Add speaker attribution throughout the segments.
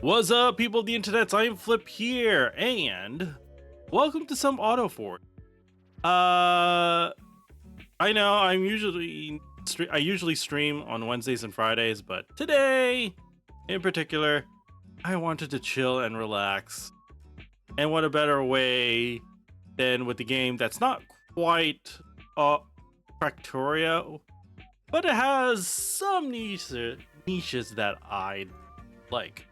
Speaker 1: What's up, people of the internet? iamflip here, and welcome to some AutoForge. I know I usually stream on Wednesdays and Fridays, but today, in particular, I wanted to chill and relax. And what a better way than with the game that's not quite Factorio, but it has some niches that I like.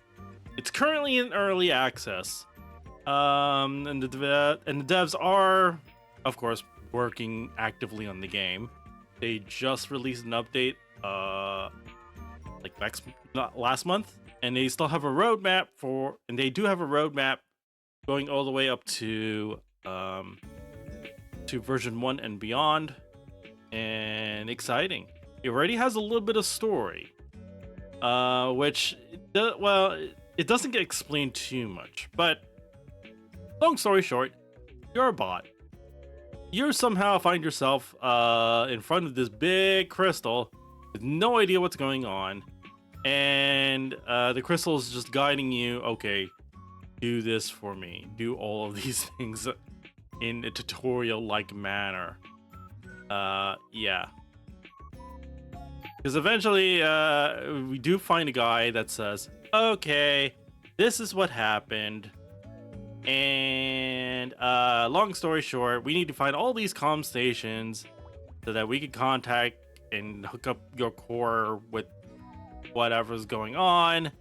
Speaker 1: It's currently in early access, and the devs are, of course, working actively on the game. They just released an update, last month, and they still have a roadmap and they do have a roadmap going all the way up to version 1 and beyond, and exciting. It already has a little bit of story, which, it doesn't get explained too much, but long story short, you're a bot. You somehow find yourself in front of this big crystal with no idea what's going on, and the crystal is just guiding you. Okay, do this for me. Do all of these things in a tutorial-like manner. Yeah. Because eventually, we do find a guy that says, okay, this is what happened. And long story short, we need to find all these comm stations so that we can contact and hook up your core with whatever's going on.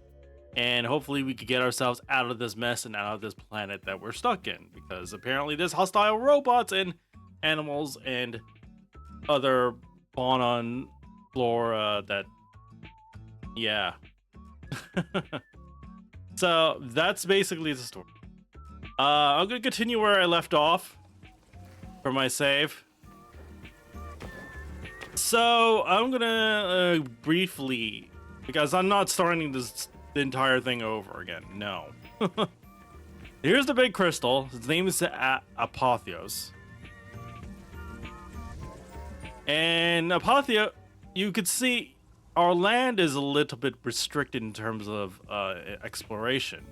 Speaker 1: And hopefully we could get ourselves out of this mess and out of this planet that we're stuck in. Because apparently there's hostile robots and animals and other fauna on flora that, yeah. So that's basically the story. I'm gonna continue where I left off for my save. So I'm gonna briefly, because I'm not starting the entire thing over again. No. Here's the big crystal. His name is Apotheos. And Apotheos, you could see our land is a little bit restricted in terms of exploration.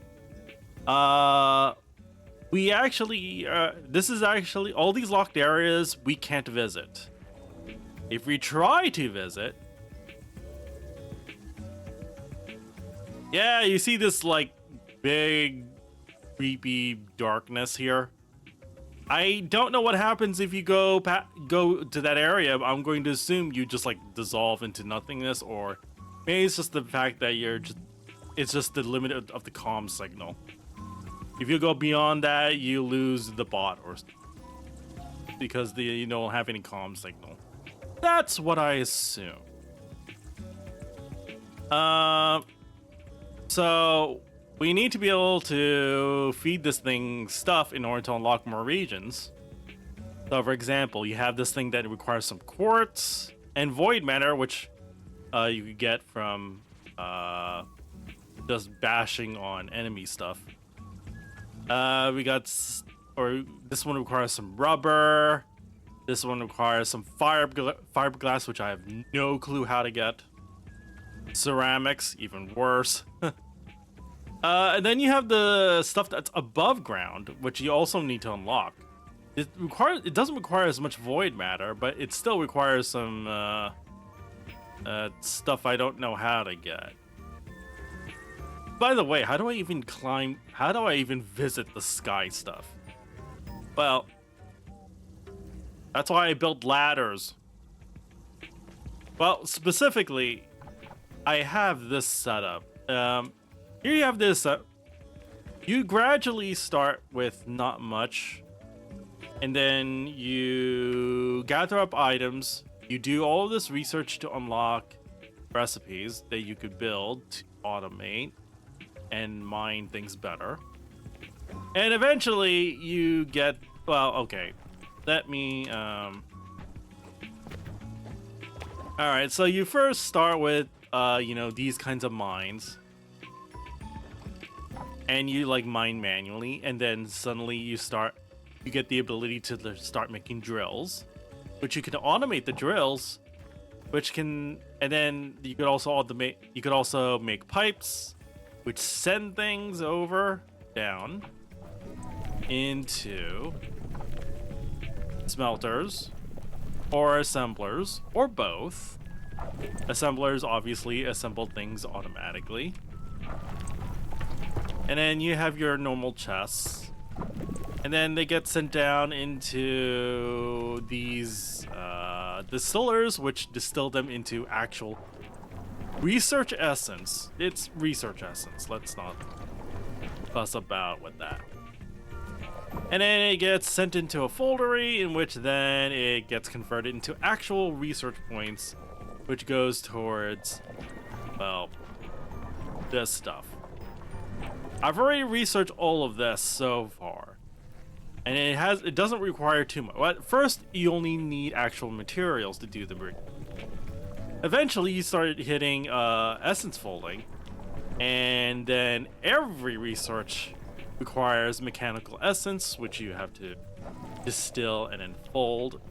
Speaker 1: We actually, this is actually, all these locked areas we can't visit. If we try to visit, yeah, you see this like big creepy darkness here. I don't know what happens if you go to that area. I'm going to assume you just like dissolve into nothingness, or maybe it's just the fact that it's just the limit of the comm signal. If you go beyond that, you lose the bot, or because you don't have any comm signal. That's what I assume. So we need to be able to feed this thing stuff in order to unlock more regions. So for example, you have this thing that requires some quartz and void matter, which you could get from just bashing on enemy stuff. This one requires some rubber. This one requires some fiberglass, which I have no clue how to get. Ceramics, even worse. And then you have the stuff that's above ground, which you also need to unlock. It doesn't require as much void matter, but it still requires some stuff I don't know how to get. By the way, how do I even visit the sky stuff? Well, that's why I built ladders. Well, specifically, I have this setup. Here you have this. You gradually start with not much, and then you gather up items. You do all of this research to unlock recipes that you could build to automate and mine things better. And eventually you get, well, okay. Let me, alright, so you first start with, these kinds of mines. And you like mine manually, and then suddenly you get the ability to start making drills, which you can automate the drills, and then you could also make pipes, which send things over down into smelters or assemblers or both. Assemblers obviously assemble things automatically. And then you have your normal chests. And then they get sent down into these distillers, which distill them into actual research essence. It's research essence. Let's not fuss about with that. And then it gets sent into a foldery, in which then it gets converted into actual research points, which goes towards, well, this stuff. I've already researched all of this so far, and it doesn't require too much. Well, at first, you only need actual materials to do the rigging. Eventually, you start hitting essence folding, and then every research requires mechanical essence, which you have to distill and then fold.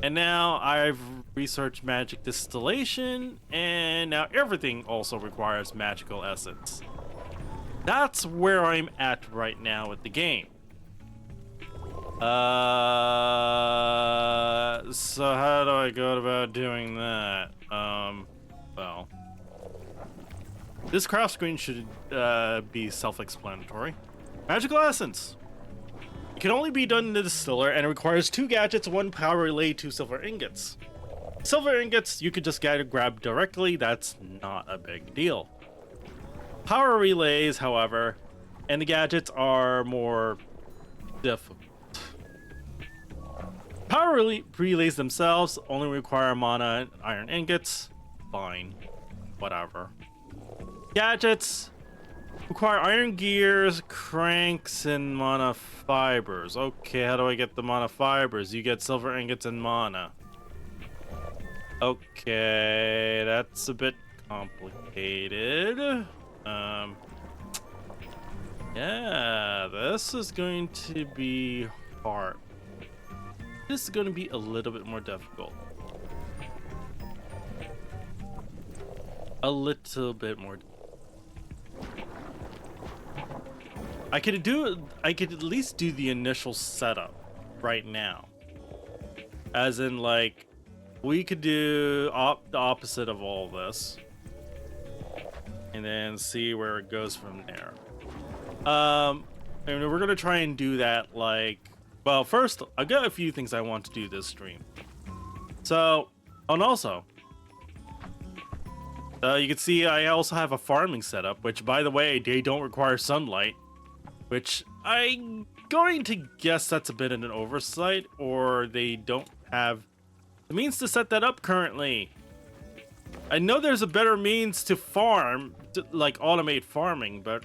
Speaker 1: And now I've researched magic distillation, and now everything also requires magical essence. That's where I'm at right now with the game. So how do I go about doing that? Well, this craft screen should be self-explanatory. Magical essence. It can only be done in the distiller, and it requires 2 gadgets, 1 power relay, 2 silver ingots. Silver ingots you could just grab directly. That's not a big deal. Power relays, however, and the gadgets are more difficult. Power relays themselves only require mana and iron ingots. Fine. Whatever. Gadgets require iron gears, cranks, and mana fibers. Okay, how do I get the mana fibers? You get silver ingots and mana. Okay, that's a bit complicated. Yeah, this is going to be hard. This is going to be a little bit more difficult. A little bit more. I could at least do the initial setup right now. As in, like, we could do the opposite of all this. And then see where it goes from there. And we're gonna try and do that, like, well, first, I've got a few things I want to do this stream. So, and also, you can see I also have a farming setup, which, by the way, they don't require sunlight, which I'm going to guess that's a bit of an oversight, or they don't have the means to set that up currently. I know there's a better means to farm, like automate farming, but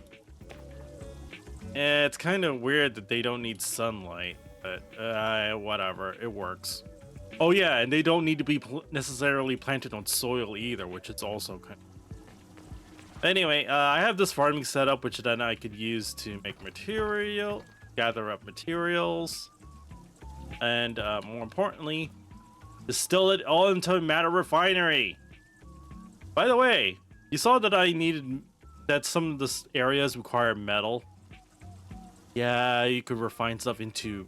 Speaker 1: it's kind of weird that they don't need sunlight, but whatever, it works. Oh yeah, and they don't need to be necessarily planted on soil either, which is also kind of... Anyway, I have this farming setup, which then I could use to make material, gather up materials, and more importantly, distill it all into a matter refinery. By the way, you saw that that some of the areas require metal. Yeah, you could refine stuff into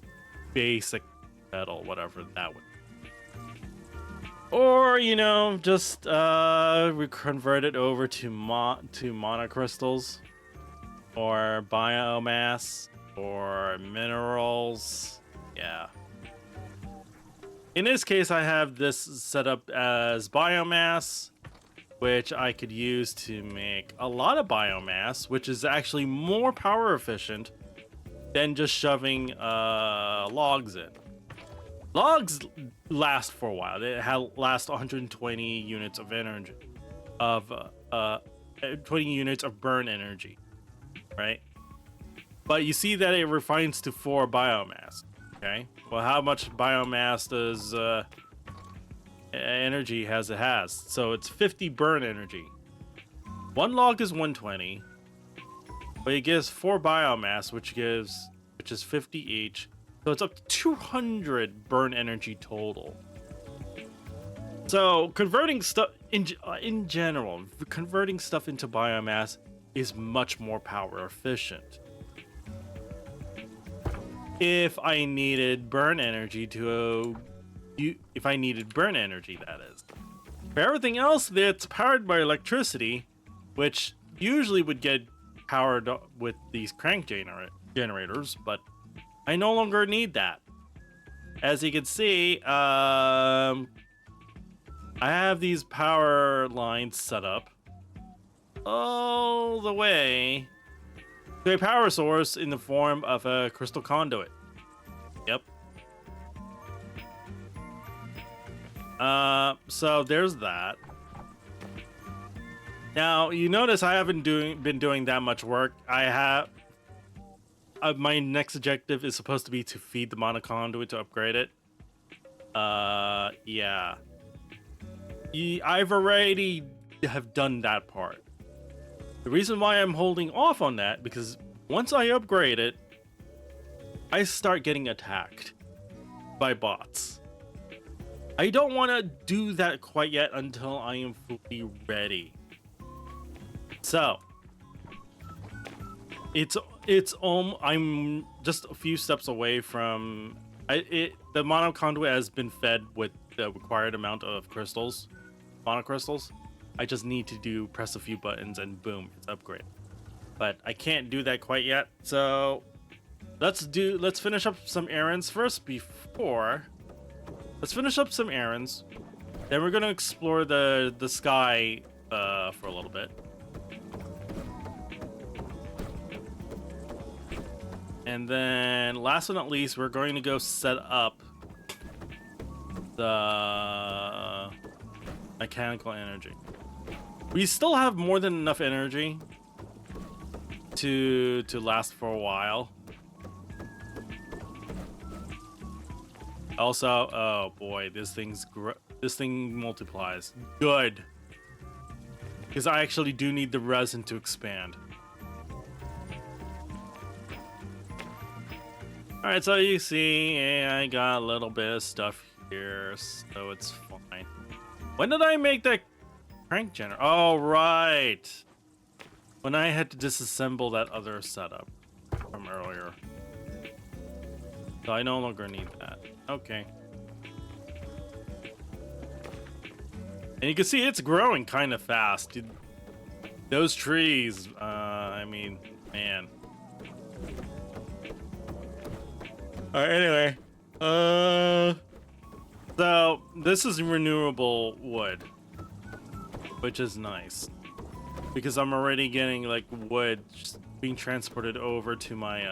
Speaker 1: basic metal, whatever that would. Or, you know, just we convert it over to monocrystals, or biomass, or minerals. Yeah. In this case, I have this set up as biomass, which I could use to make a lot of biomass, which is actually more power efficient than just shoving logs in. Logs last for a while. They last 120 units of energy, 20 units of burn energy, right? But you see that it refines to 4 biomass. Okay. Well, how much biomass does energy it has? So it's 50 burn energy. 1 log is 120, but it gives 4 biomass, which is 50 each. So it's up to 200 burn energy total. So converting stuff in general, converting stuff into biomass is much more power efficient. If I needed burn energy if I needed burn energy, that is. For everything else that's powered by electricity, which usually would get powered with these crank generators, but I no longer need that. As you can see, I have these power lines set up all the way to a power source in the form of a crystal conduit. Yep. So there's that. Now, you notice I haven't been doing that much work. I have... my next objective is supposed to be to feed the mono conduit to upgrade it. Yeah. I've already have done that part. The reason why I'm holding off on that, because once I upgrade it, I start getting attacked by bots. I don't want to do that quite yet until I am fully ready. So, I'm just a few steps away from the mono conduit has been fed with the required amount of crystals, mono crystals. I just need to press a few buttons and boom, it's upgraded. But I can't do that quite yet. So let's finish up some errands first let's finish up some errands. Then we're gonna explore the sky for a little bit. And then, last but not least, we're going to go set up the mechanical energy. We still have more than enough energy to last for a while. Also, oh boy, this thing multiplies. Good, because I actually do need the resin to expand. Alright, so you see, I got a little bit of stuff here, so it's fine. When did I make that crank generator? Oh, right. When I had to disassemble that other setup from earlier. So I no longer need that. Okay. And you can see it's growing kind of fast. Those trees, I mean, man. Alright, anyway. So, this is renewable wood. Which is nice. Because I'm already getting, like, wood just being transported over to my,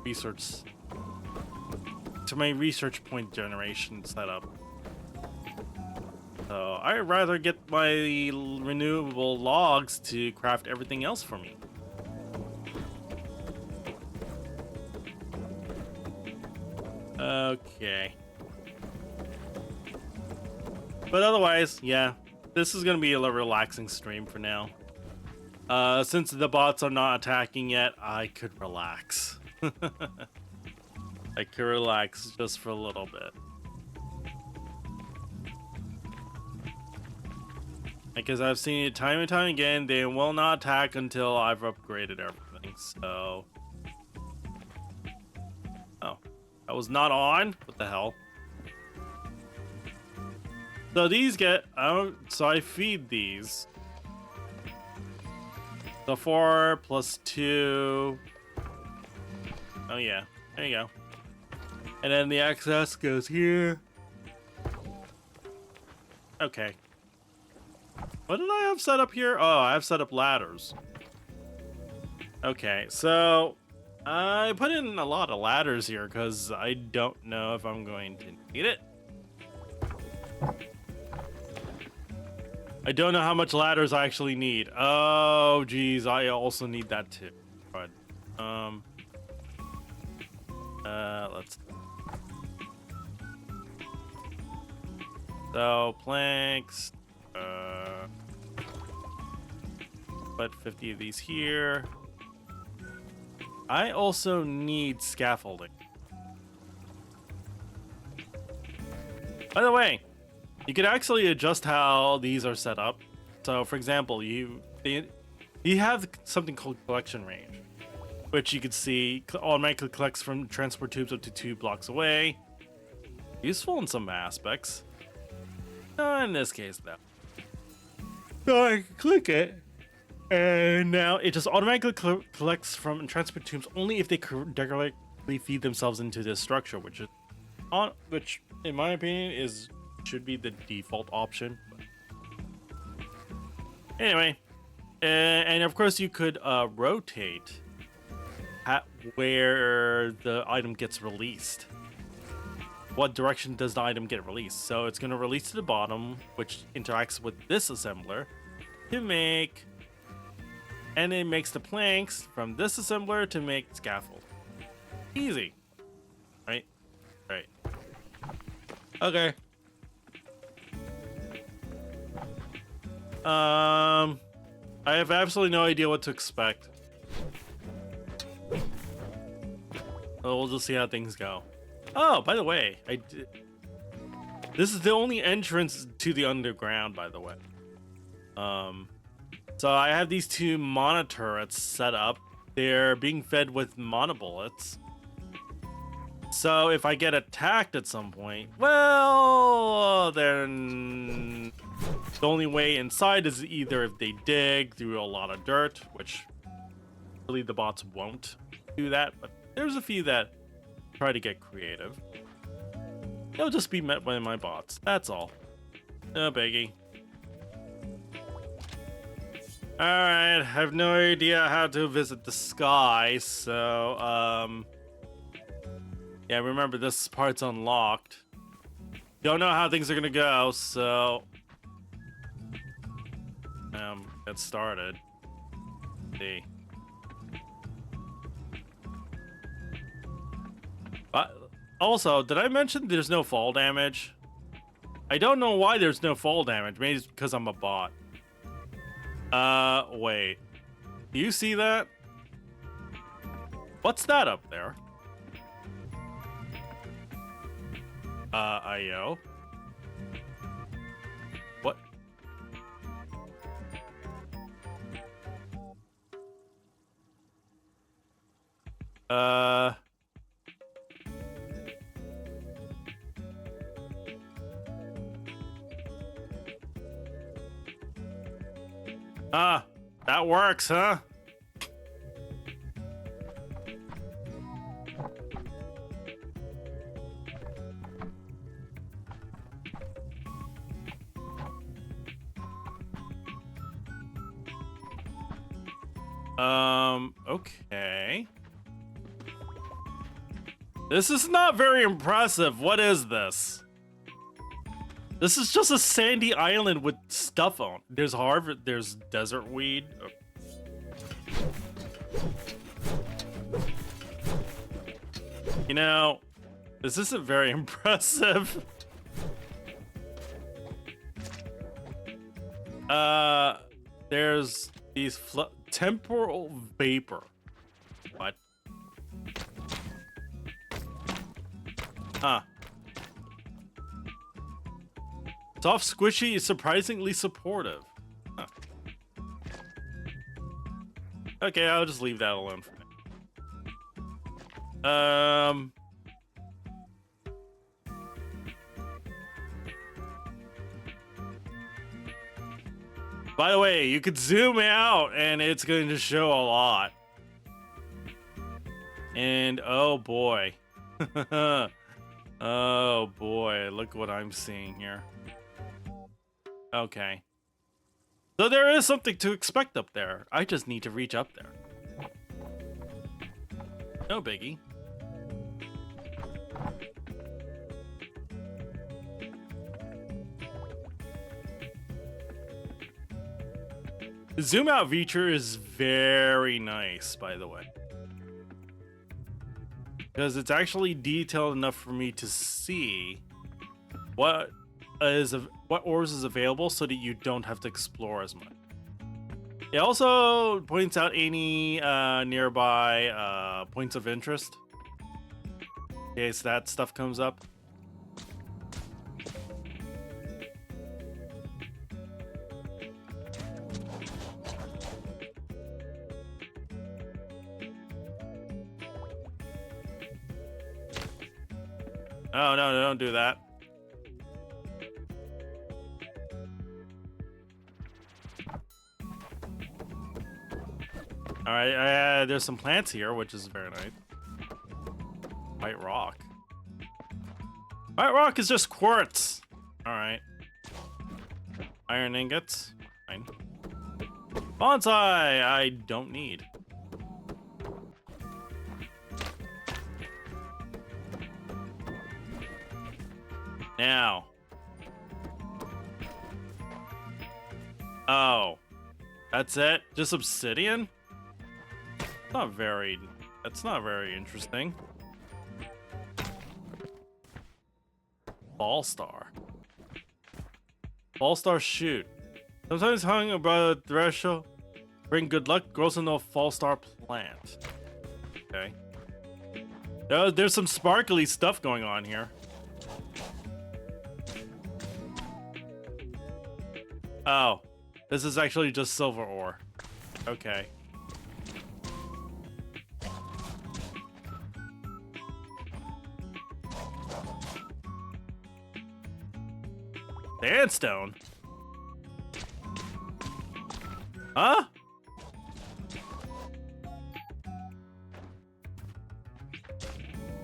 Speaker 1: research point generation setup. So, I'd rather get my renewable logs to craft everything else for me. Okay. But otherwise, yeah, this is gonna be a relaxing stream for now. Since the bots are not attacking yet, I could relax. I could relax just for a little bit. Because I've seen it time and time again, they will not attack until I've upgraded everything, so... Oh. That was not on? What the hell? So these get... so I feed these. So 4 plus 2... Oh yeah, there you go. And then the excess goes here. Okay. What did I have set up here? Oh, I have set up ladders. Okay, so I put in a lot of ladders here because I don't know if I'm going to need it. I don't know how much ladders I actually need. Oh, geez, I also need that too. But, let's... So, planks, put 50 of these here. I also need scaffolding. By the way, you could actually adjust how these are set up. So, for example, You have something called collection range, which you can see automatically collects from transport tubes up to 2 blocks away. Useful in some aspects. In this case, though. So I can click it, and now it just automatically collects from transport tubes only if they directly feed themselves into this structure, which in my opinion should be the default option. Anyway, and of course you could rotate at where the item gets released. What direction does the item get released? So it's going to release to the bottom, which interacts with this assembler to make, and it makes the planks from this assembler to make scaffold. Easy, right? Right. Okay. I have absolutely no idea what to expect. So we'll just see how things go. Oh, by the way, this is the only entrance to the underground, by the way. So I have these 2 monoturrets set up. They're being fed with monobullets. So if I get attacked at some point, well, then the only way inside is either if they dig through a lot of dirt, which really the bots won't do that, but there's a few that try to get creative. They'll just be met by my bots. That's all. No biggie. Alright, I have no idea how to visit the sky, so, yeah, remember this part's unlocked. Don't know how things are gonna go, so... get started. Let's see. Also, did I mention there's no fall damage? I don't know why there's no fall damage. Maybe it's because I'm a bot. Wait. Do you see that? What's that up there? IO? What? That works, huh? Okay. This is not very impressive. What is this? This is just a sandy island with stuff on. There's Harvard, there's desert weed. You know, this isn't very impressive. There's these temporal vapor. What? Huh. Soft squishy is surprisingly supportive. Huh. Okay, I'll just leave that alone for now. By the way, you could zoom out and it's going to show a lot. And oh boy. Oh boy, look what I'm seeing here. Okay. So there is something to expect up there. I just need to reach up there. No biggie. The zoom out feature is very nice, by the way. Because it's actually detailed enough for me to see what ores is available so that you don't have to explore as much. It also points out any nearby points of interest in case that stuff comes up. Oh, no, don't do that. All right, there's some plants here, which is very nice. White rock. White rock is just quartz. All right. Iron ingots. Fine. Bonsai, I don't need. Now. Oh. That's it? Just obsidian? That's not very interesting. Ball star. Ball star shoot. Sometimes hung above a threshold. Bring good luck. Grows into a fall star plant. Okay. There's some sparkly stuff going on here. Oh. This is actually just silver ore. Okay. Sandstone? Huh?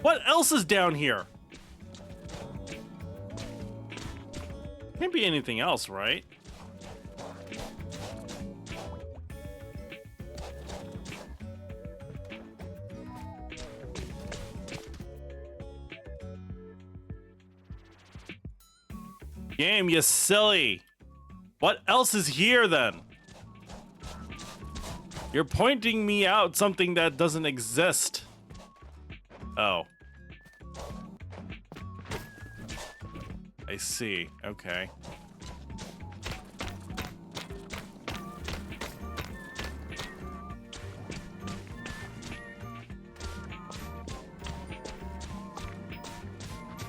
Speaker 1: What else is down here? Can't be anything else, right? Game, you silly. What else is here then? You're pointing me out something that doesn't exist. Oh. I see. Okay.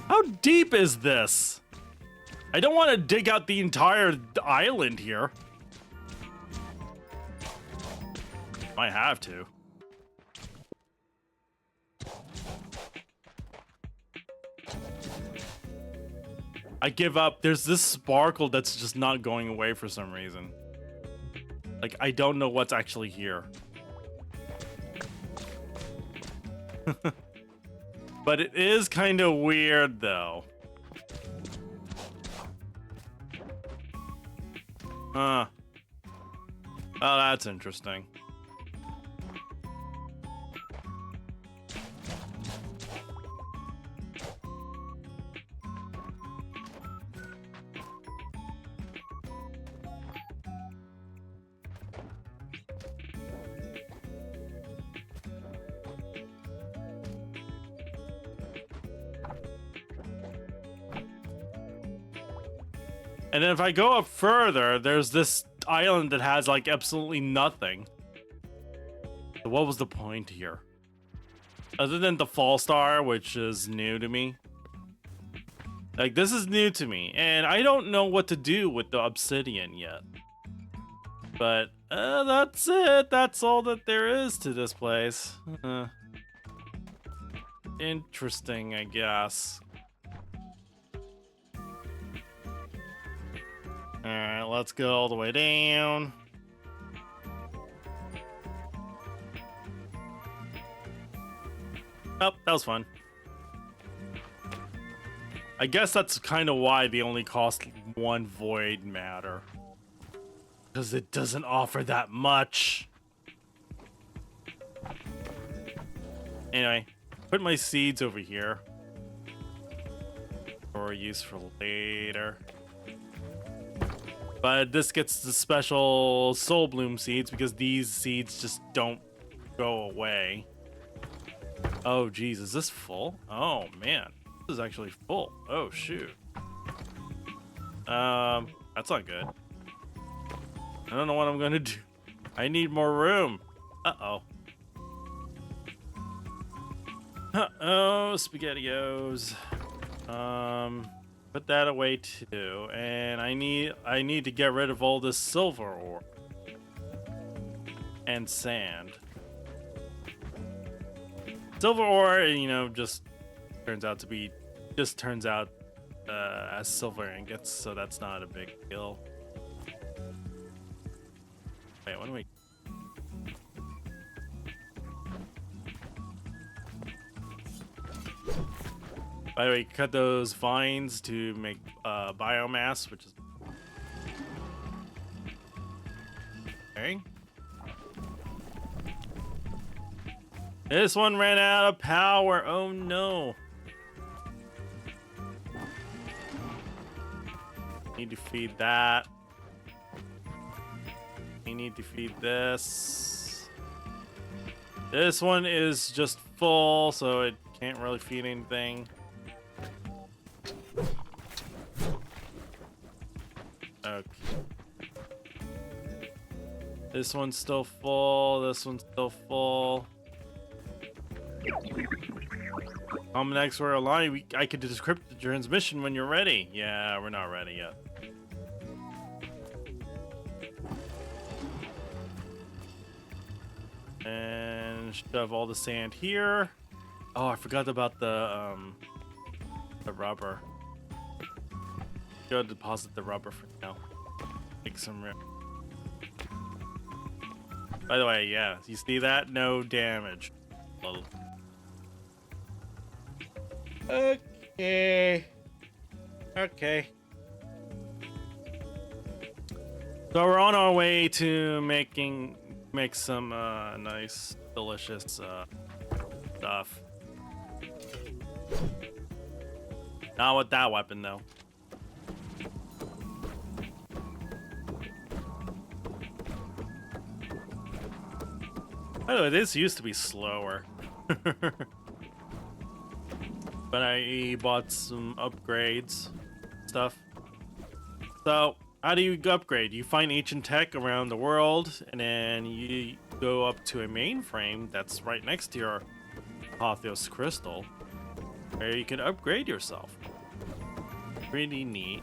Speaker 1: How deep is this? I don't want to dig out the entire island here. Might have to. I give up. There's this sparkle that's just not going away for some reason. Like, I don't know what's actually here. But it is kind of weird, though. Huh. Oh, that's interesting. And then if I go up further, there's this island that has like absolutely nothing. So what was the point here? Other than the fall star, which is new to me. Like, this is new to me, and I don't know what to do with the obsidian yet. But that's it. That's all that there is to this place. Interesting, I guess. Alright, let's go all the way down. Oh, that was fun. I guess that's kind of why they only cost one void matter. Because it doesn't offer that much. Anyway, put my seeds over here. For use for later. But this gets the special soul bloom seeds because these seeds just don't go away. Oh geez, is this full? Oh man, this is actually full. Oh shoot. That's not good. I don't know what I'm gonna do. I need more room. Uh-oh. Uh-oh, SpaghettiOs. Put that away too, and I need to get rid of all this silver ore and sand. Silver ore, you know, just turns out to be just turns out as silver ingots, so that's not a big deal. Wait, what do we? By the way, cut those vines to make biomass, which is okay. This one ran out of power. Oh no. Need to feed that. We need to feed this. This one is just full, so it can't really feed anything. Okay. This one's still full. This one's still full. Next for a line. I could decrypt the transmission when you're ready. Yeah, we're not ready yet. And shove all the sand here. Oh, I forgot about the rubber. Go deposit the rubber for now. Make some rip. By the way, yeah, you see that? No damage. Well, okay. Okay. So we're on our way to make some nice, delicious stuff. Not with that weapon though. By the way, this used to be slower. But I bought some upgrades stuff. So how do you upgrade? You find ancient tech around the world, and then you go up to a mainframe that's right next to your Apotheos crystal, where you can upgrade yourself. Pretty neat.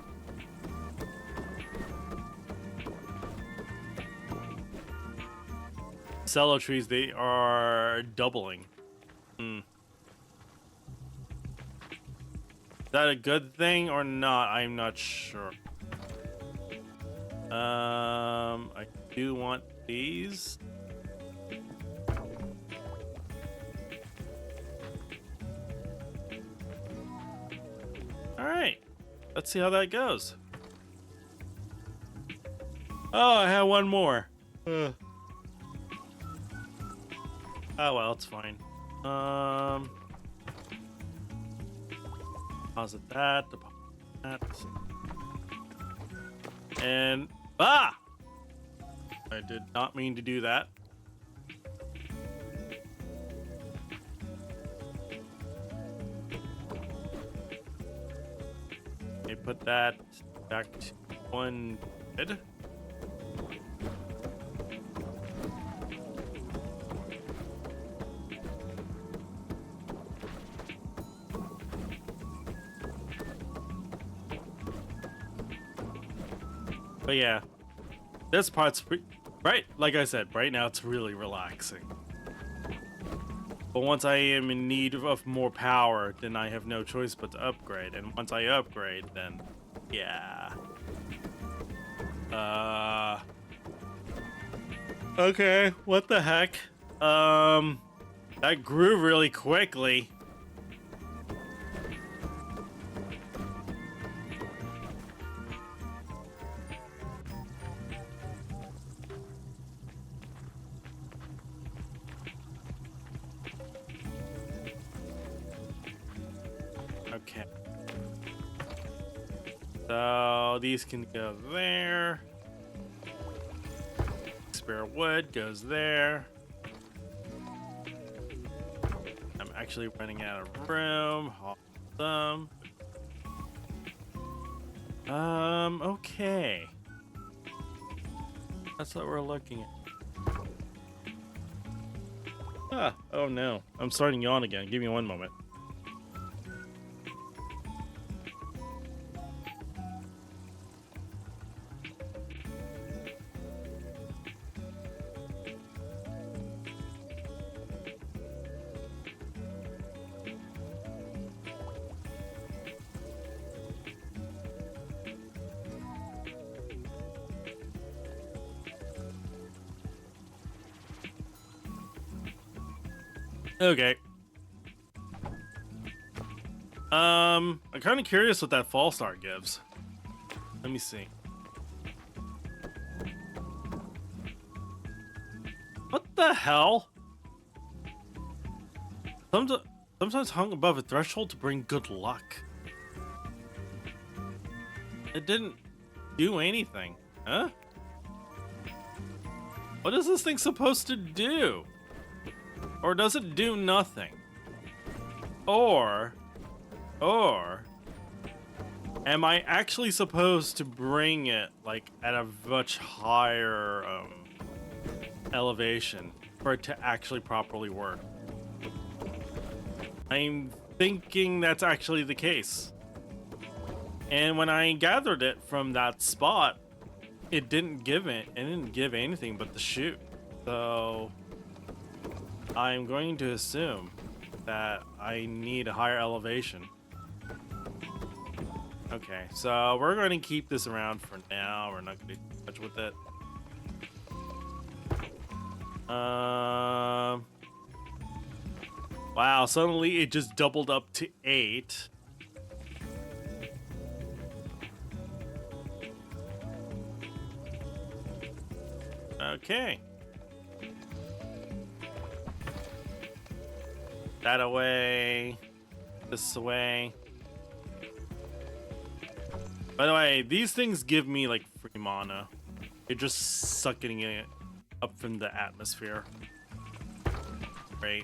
Speaker 1: Cello trees, they are doubling. Is that a good thing or not? I'm not sure. I do want these. All right, let's see how that goes. Oh, I have one more. Oh well, it's fine. Deposit that. Deposit that. And I did not mean to do that. Okay, put that back to one bed. But yeah, this part's right. Like I said, right now it's really relaxing. But once I am in need of more power, then I have no choice but to upgrade. And once I upgrade, then yeah. Okay, what the heck? That grew really quickly. Okay. So these can go there. Spare wood goes there. I'm actually running out of room. Awesome. Okay. That's what we're looking at. Oh no. I'm starting to yawn again. Give me one moment. Okay. I'm kind of curious what that false start gives. Let me see. What the hell? Sometimes hung above a threshold to bring good luck. It didn't do anything, huh? What is this thing supposed to do? Or does it do nothing? Or am I actually supposed to bring it like at a much higher elevation for it to actually properly work? I'm thinking that's actually the case. And when I gathered it from that spot, it didn't give anything but the chute. So I'm going to assume that I need a higher elevation. Okay, so we're going to keep this around for now. We're not going to do much with it. Wow, suddenly it just doubled up to 8. Okay. That away. This away. By the way, these things give me like free mana. You're just sucking it up from the atmosphere. Great.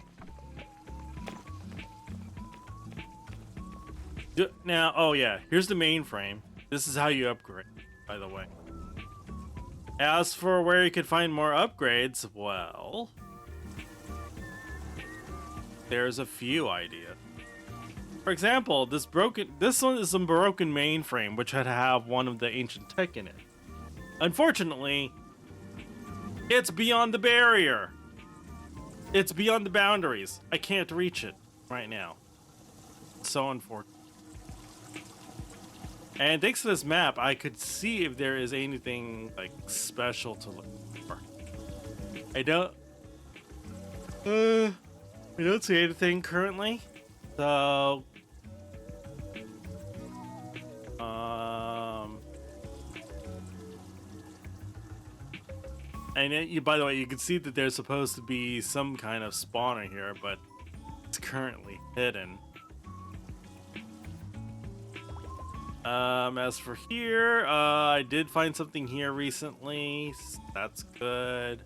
Speaker 1: Now, oh yeah, here's the mainframe. This is how you upgrade, by the way. As for where you could find more upgrades, well, there's a few ideas. For example, this one is a broken mainframe, which had to have one of the ancient tech in it. Unfortunately, it's beyond the barrier. It's beyond the boundaries. I can't reach it right now. It's so unfortunate. And thanks to this map, I could see if there is anything like special to look for. I don't see anything currently. So and by the way, you can see that there's supposed to be some kind of spawner here, but it's currently hidden. As for here, I did find something here recently. That's good.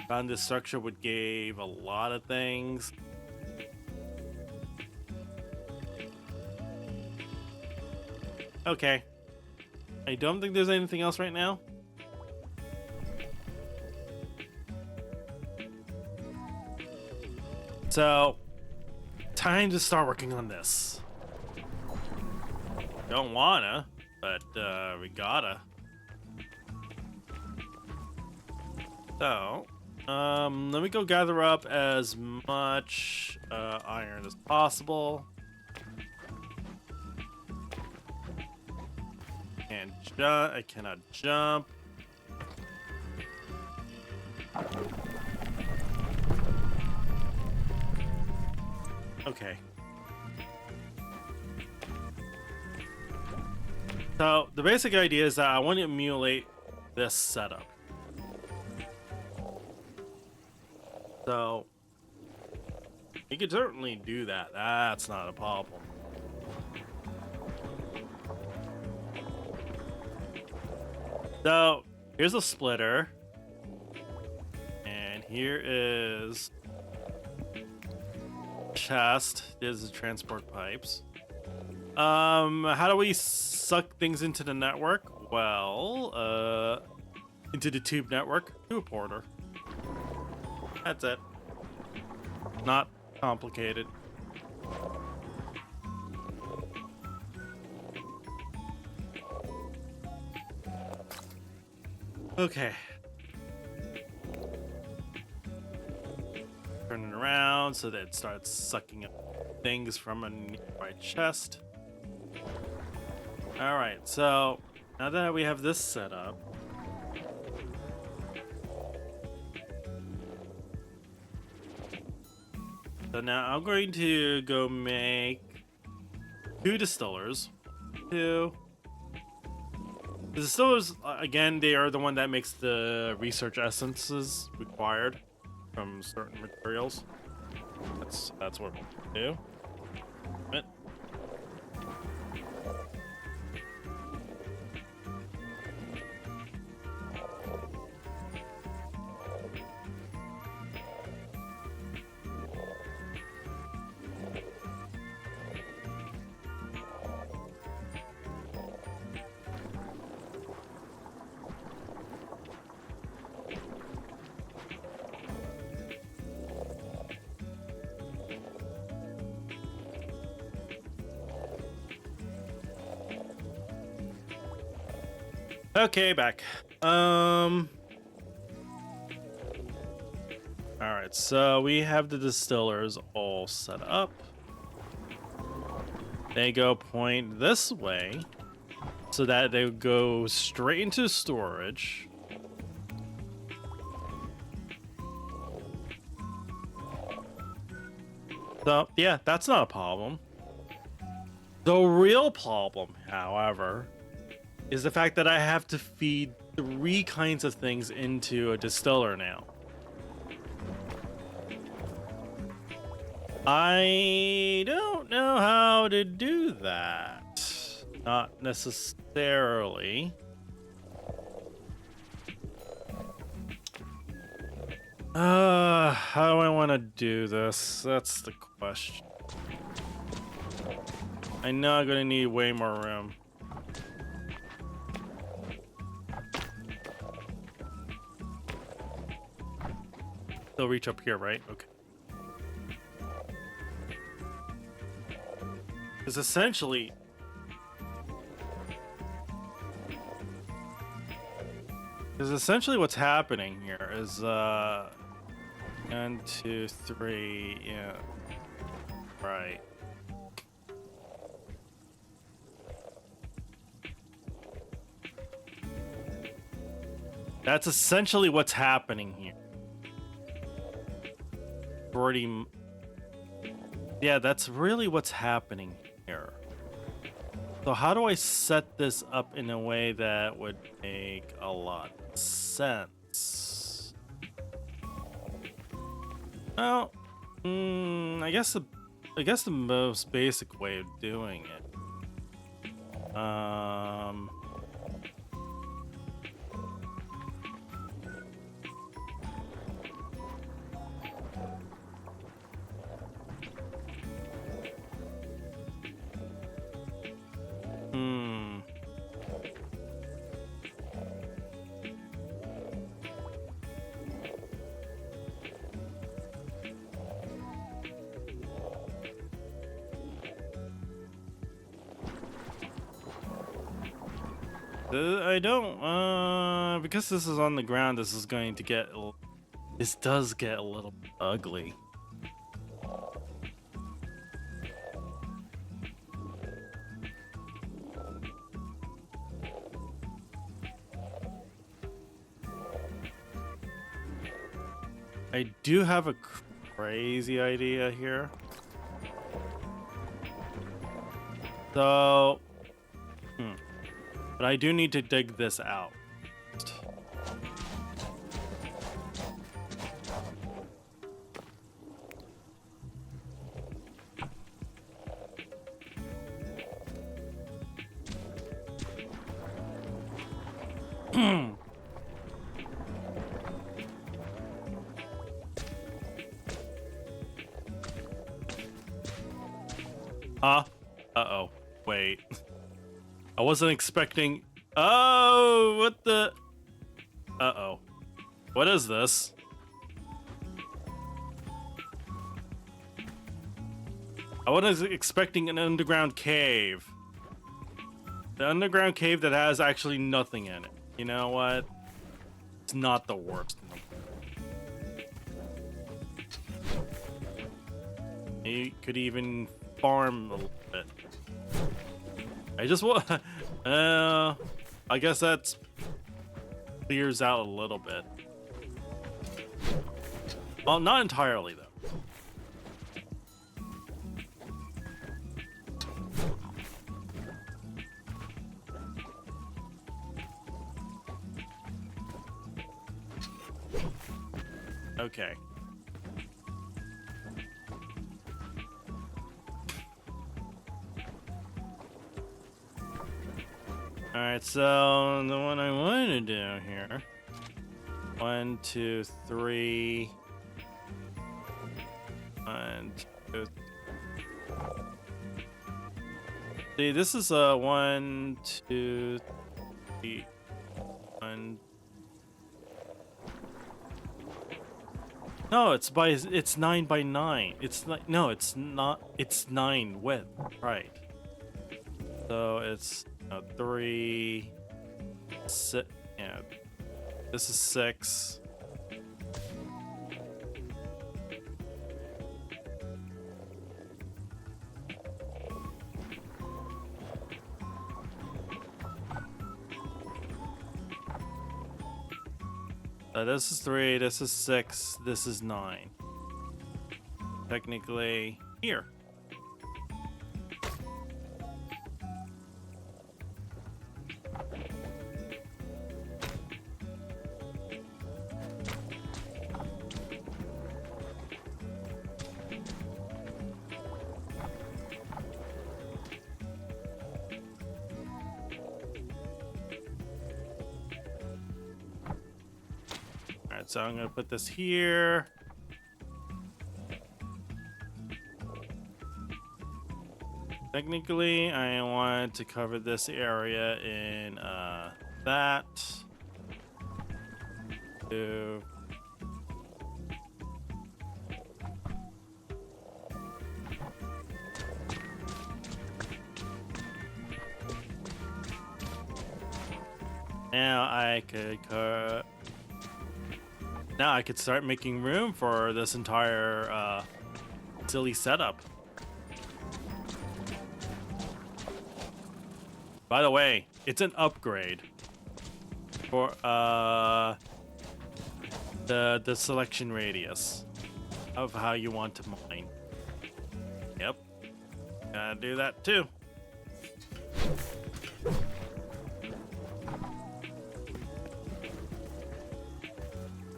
Speaker 1: Found this structure which gave a lot of things. Okay. I don't think there's anything else right now. So, time to start working on this. Don't wanna, but we gotta. So, let me go gather up as much iron as possible. And I cannot jump. Okay. So, the basic idea is that I want to emulate this setup. So, you could certainly do that. That's not a problem. So, here's a splitter. And here is chest. There's the transport pipes. How do we suck things into the network? Well, into the tube network, to a porter. That's it. Not complicated. Okay. Turn it around so that it starts sucking up things from a nearby chest. Alright, so now that we have this set up, So now I'm going to go make 2 distillers. 2. The distillers, again, they are the one that makes the research essences required from certain materials. That's what we do. But okay, back. All right, so we have the distillers all set up. They go point this way so that they go straight into storage. So, yeah, that's not a problem. The real problem, however, is the fact that I have to feed 3 kinds of things into a distiller now. I don't know how to do that. Not necessarily. How do I want to do this? That's the question. I know I'm gonna need way more room. They'll reach up here, right? Okay. Because essentially, what's happening here is 1, 2, 3, yeah, right. That's essentially what's happening here. Yeah, that's really what's happening here. So how do I set this up in a way that would make a lot of sense? Well, I guess the most basic way of doing it. I don't, because this is on the ground, this is going to get, this does get a little ugly. I do have a crazy idea here. So, but I do need to dig this out. Uh-oh. Wait. I wasn't expecting... Oh, what the... Uh-oh. What is this? I was expecting an underground cave. The underground cave that has actually nothing in it. You know what? It's not the worst. You could even farm a little bit. I just want... I guess that's clears out a little bit. Well, not entirely, though. Okay. Alright, so the one I want to do here. 1, 2, 3. 1, 2. See, this is 1, 2, 3. 1. No, it's 9 by 9. It's like, no, it's not. It's 9 width, right? So it's 3, 6. Yeah, this is 6. This is 3, this is 6, this is 9. Technically, here. Alright, so I'm gonna put this here. Technically, I want to cover this area in that. 2. Now I could now I could start making room for this entire silly setup. By the way, it's an upgrade for the selection radius of how you want to mine. Yep, gotta do that too.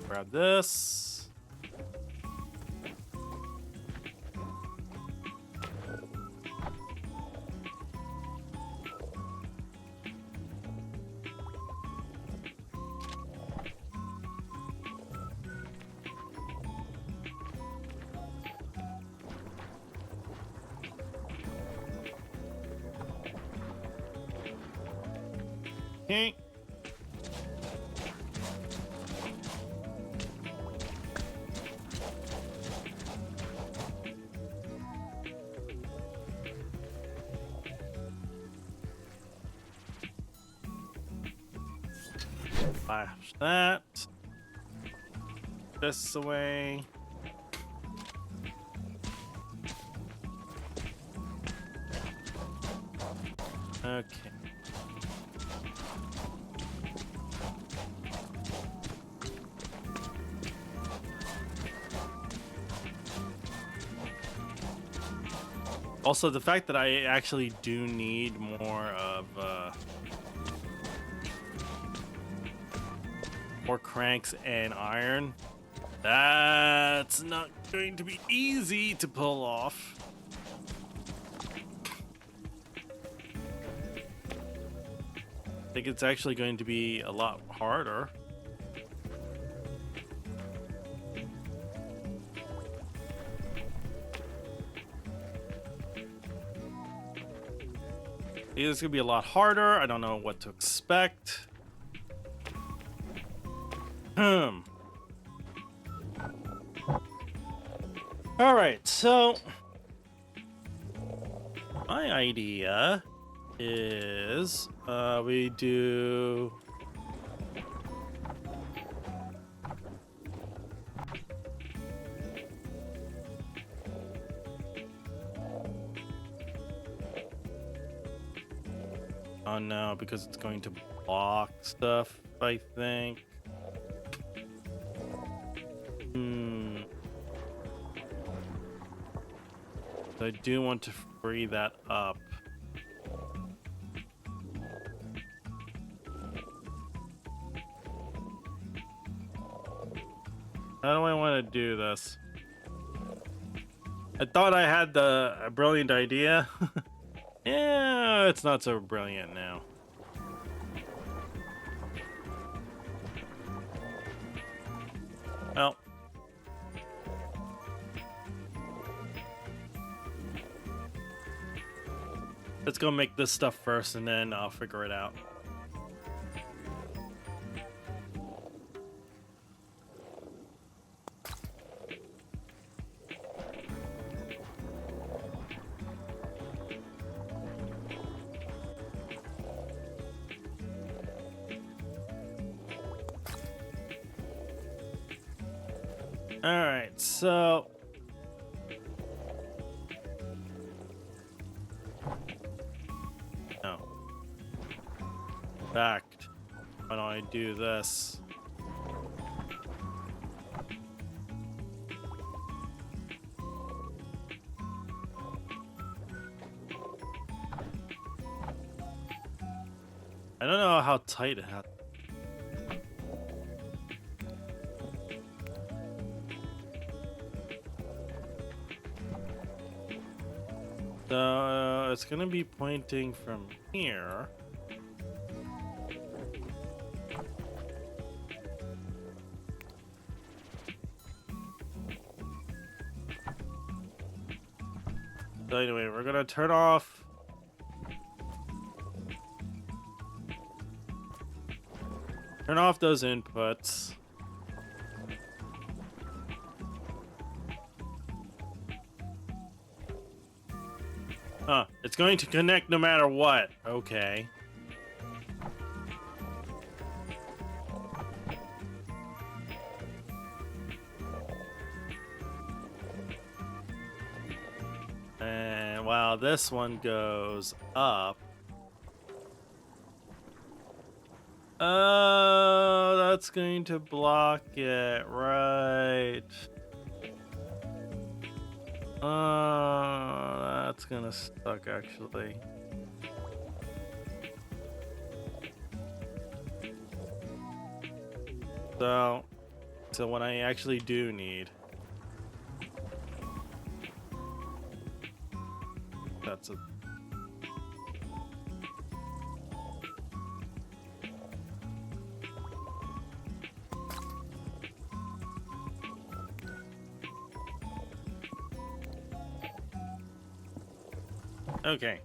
Speaker 1: Grab this. Okay. Flash that. This away. Okay. Also, the fact that I actually do need more of more cranks and iron, that's not going to be easy to pull off. I think it's actually going to be a lot harder. It's gonna be a lot harder. I don't know what to expect. All right, so my idea is we do oh no, because it's going to block stuff, I think. I do want to free that up. How do I want gonna do this. I thought I had a brilliant idea. Yeah, it's not so brilliant now. Well. Let's go make this stuff first, and then I'll figure it out. All right, so no. Fact. Why don't I do this? I don't know how tight it has. So it's gonna be pointing from here. So anyway, we're gonna turn off those inputs. Huh, it's going to connect no matter what. Okay. And while this one goes up. Oh, that's going to block it, right. That's gonna suck, actually. So what I actually do need, that's a okay.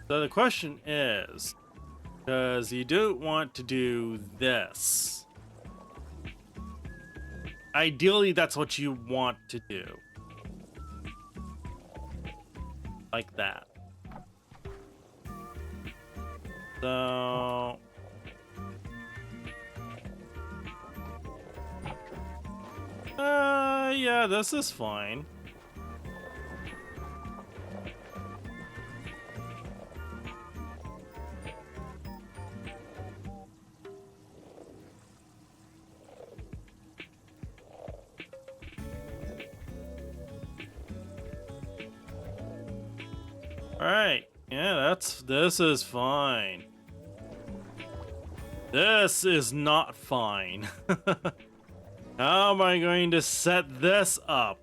Speaker 1: So the question is, because you don't want to do this. Ideally, that's what you want to do. Like that. So... yeah, this is fine. Alright, yeah, this is fine. This is not fine. How am I going to set this up?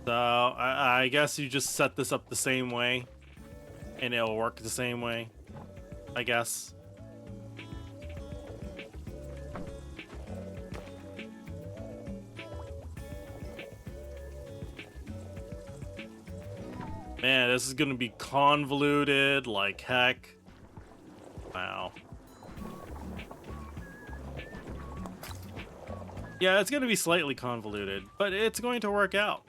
Speaker 1: So, I guess you just set this up the same way, and it'll work the same way, I guess. Man, this is gonna be convoluted like heck. Wow. Yeah, it's gonna be slightly convoluted, but it's going to work out.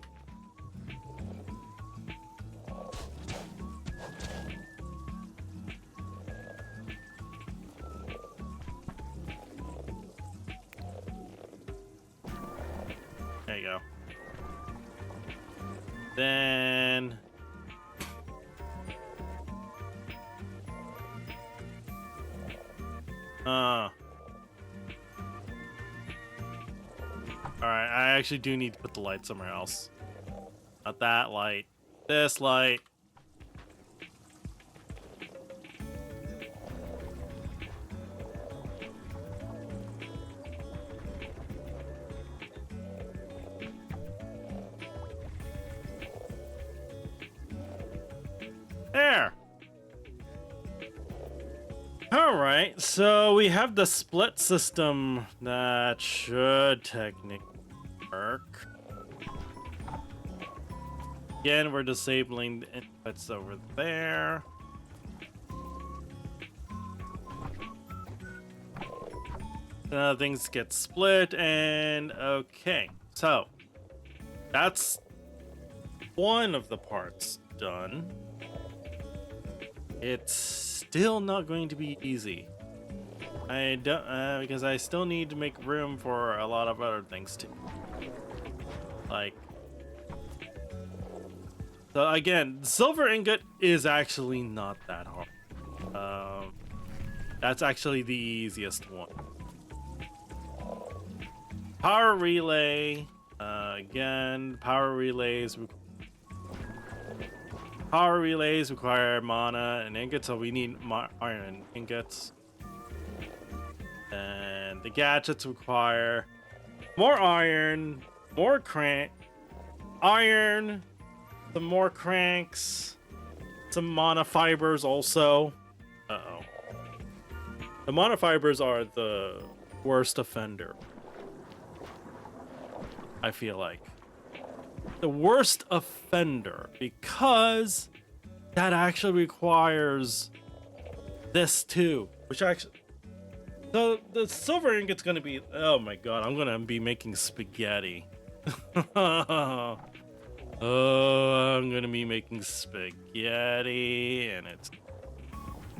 Speaker 1: you go. Then alright, I actually do need to put the light somewhere else. Not that light. This light. There. Alright, so we have the split system that should technically work. Again, we're disabling the inputs over there. Things get split, and okay. So, that's one of the parts done. It's still not going to be easy. I don't, because I still need to make room for a lot of other things too. Like, so again, silver ingot is actually not that hard. That's actually the easiest one. Power relay. Again, power relays require mana and ingots, so we need iron ingots. And the gadgets require more iron, more iron, some more cranks, some mana fibers also. Uh-oh. The mana fibers are the worst offender, I feel like. The worst offender, because that actually requires this too, which actually, so the silver ingot's gonna be, oh my god, I'm gonna be making spaghetti. Oh, I'm gonna be making spaghetti, and it's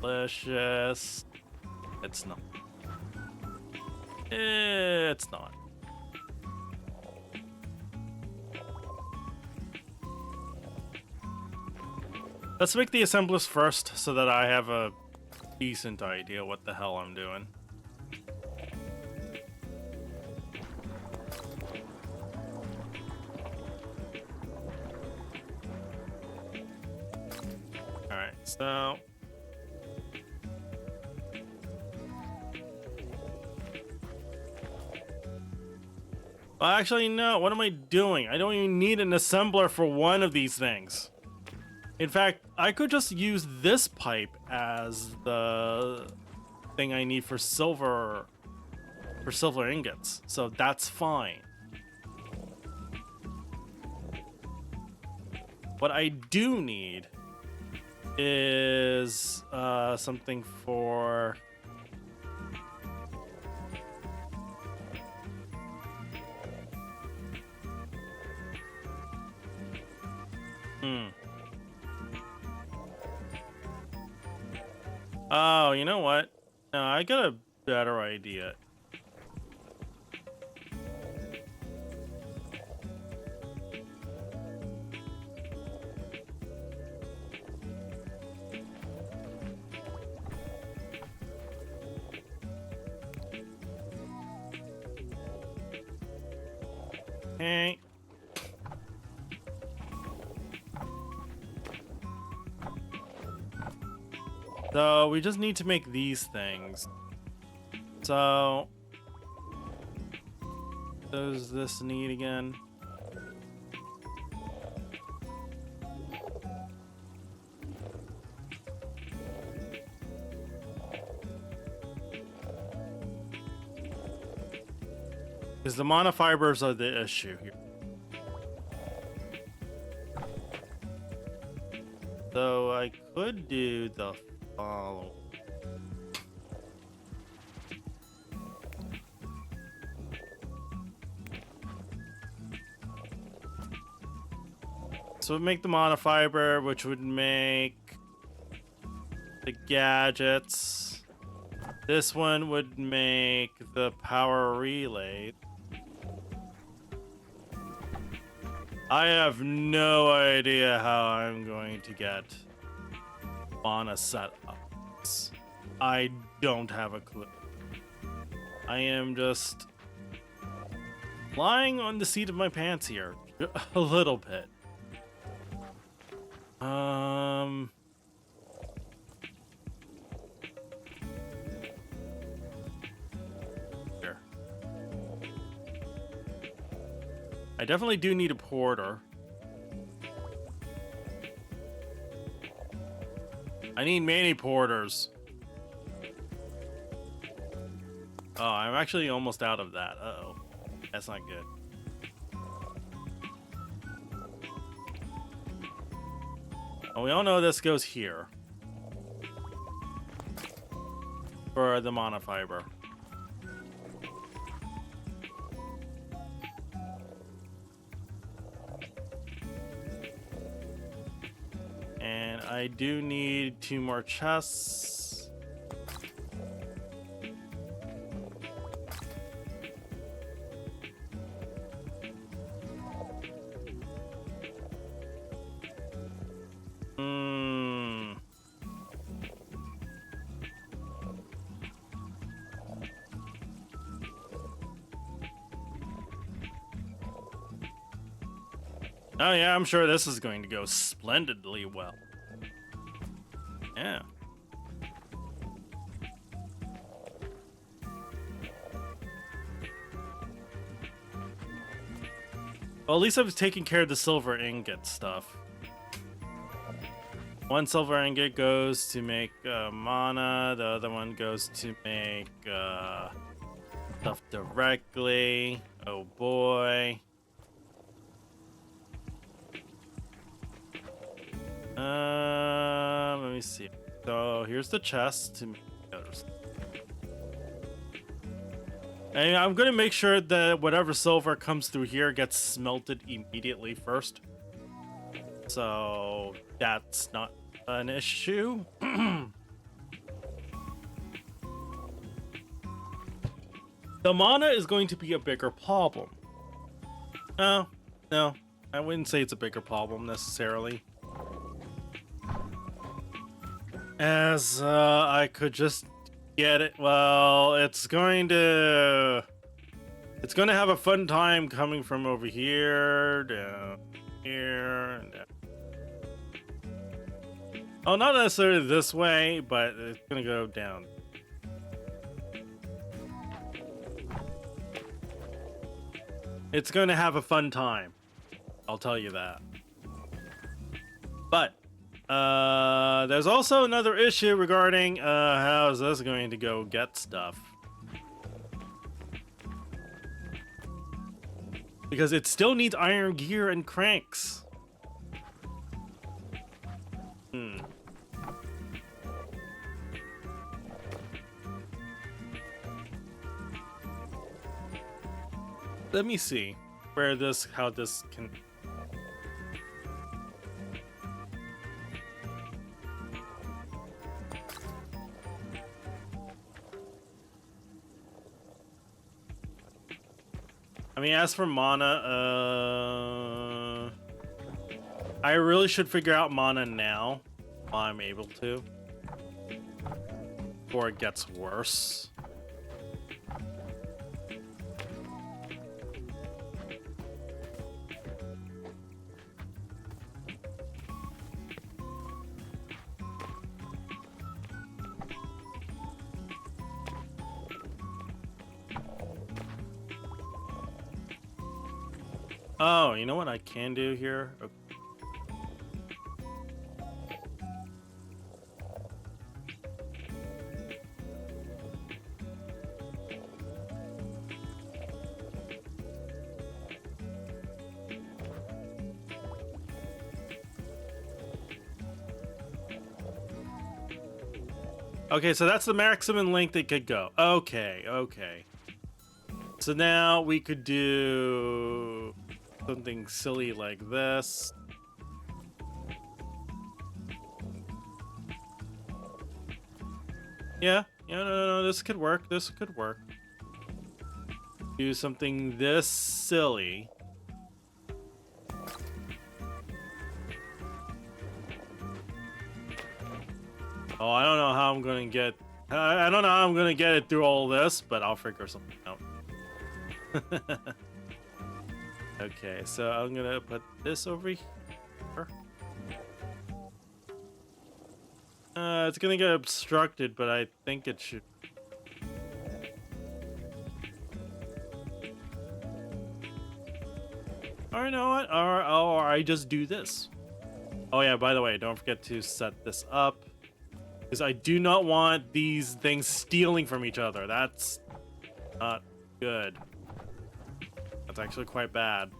Speaker 1: delicious. It's not. It's not. Let's make the assemblers first so that I have a decent idea what the hell I'm doing. Alright, so... well, actually, no. What am I doing? I don't even need an assembler for one of these things. In fact, I could just use this pipe as the thing I need for silver ingots. So that's fine. What I do need is something for... Oh, you know what? No, I got a better idea. Okay. So we just need to make these things. So does this need again? Because the mana fibers are the issue here. So I could do the follow. So we'd make the mana fiber, which would make the gadgets. This one would make the power relay. I have no idea how I'm going to get Fauna set up. I don't have a clue. I am just lying on the seat of my pants here a little bit. Here. I definitely do need a porter. I need many porters. Oh, I'm actually almost out of that. Uh-oh. That's not good. Well, we all know this goes here. For the monofiber. And I do need 2 more chests. Oh yeah, I'm sure this is going to go splendidly well. Yeah. Well, at least I was taking care of the silver ingot stuff. 1 silver ingot goes to make mana, the other one goes to make stuff directly. Oh boy. Let me see. So here's the chest to make others. And I'm gonna make sure that whatever silver comes through here gets smelted immediately first. So that's not an issue. The mana is going to be a bigger problem. No, I wouldn't say it's a bigger problem necessarily. As I could just get it. Well, it's going to have a fun time coming from over here down here and down. Oh, not necessarily this way, but it's gonna go down. It's gonna have a fun time. I'll tell you that. But there's also another issue regarding how is this going to go get stuff. Because it still needs iron gear and cranks. Let me see how this can. I mean, as for mana, I really should figure out mana now while I'm able to, before it gets worse. Oh, you know what I can do here? Okay. Okay, so that's the maximum length it could go. Okay. So now we could do something silly like this. Yeah, no, this could work. Do something this silly. Oh, I don't know how I'm gonna get. I don't know how I'm gonna get it through all this, but I'll figure something out. Okay, so I'm gonna put this over here. It's gonna get obstructed, but I think it should. Or you know what? Or I just do this. Oh yeah, by the way, don't forget to set this up. Because I do not want these things stealing from each other. That's not good. That's actually quite bad.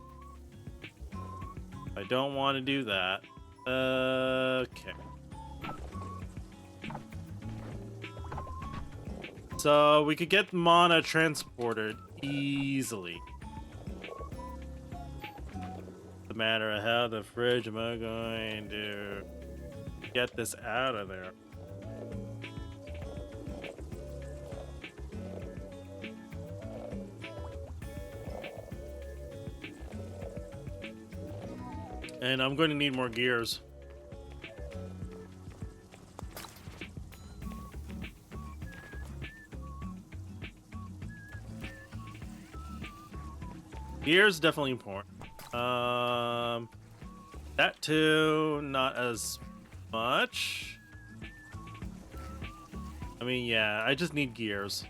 Speaker 1: I don't want to do that. Okay. So we could get mana transported easily. No matter how the fridge am I going to get this out of there. And I'm going to need more gears. Gears definitely important. That too, not as much. I mean, yeah, I just need gears.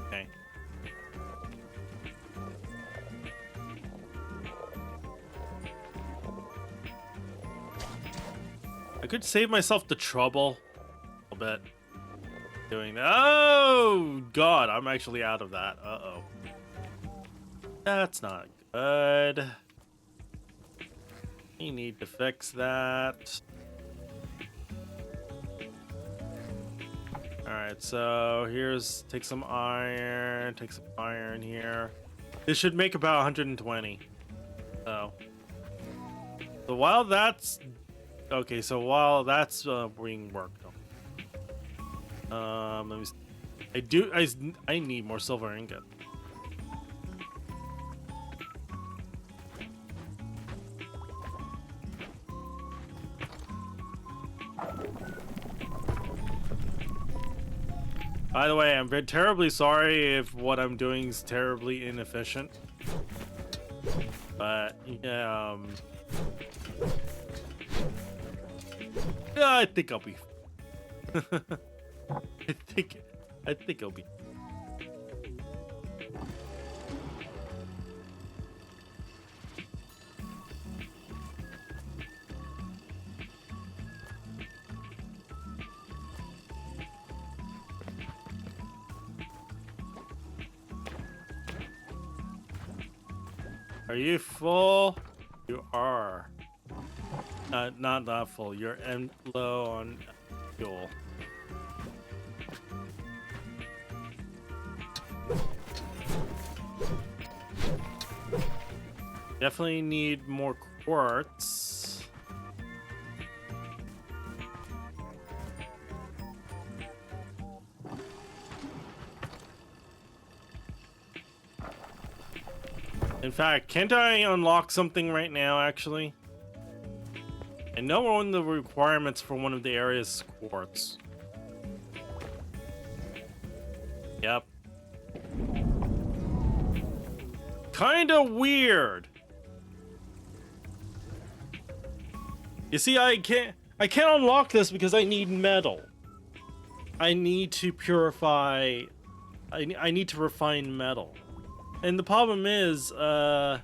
Speaker 1: Okay. I could save myself the trouble a little bit doing that. Oh god, I'm actually out of that. Uh-oh. That's not good. You need to fix that. Alright, so here's take some iron here. This should make about 120. So while that's okay, so while that's being worked on, let me see. I need more silver ingot. By the way, I'm very terribly sorry if what I'm doing is terribly inefficient. But yeah, I think I'll be. I think I'll be. Are you full? You are. Not that full. You're low on fuel. Definitely need more quartz. In fact, can't I unlock something right now, actually? I know one of the requirements for one of the areas is quartz. Yep. Kinda weird. You see, I can't unlock this because I need metal. I need to purify. I need to refine metal. And the problem is, all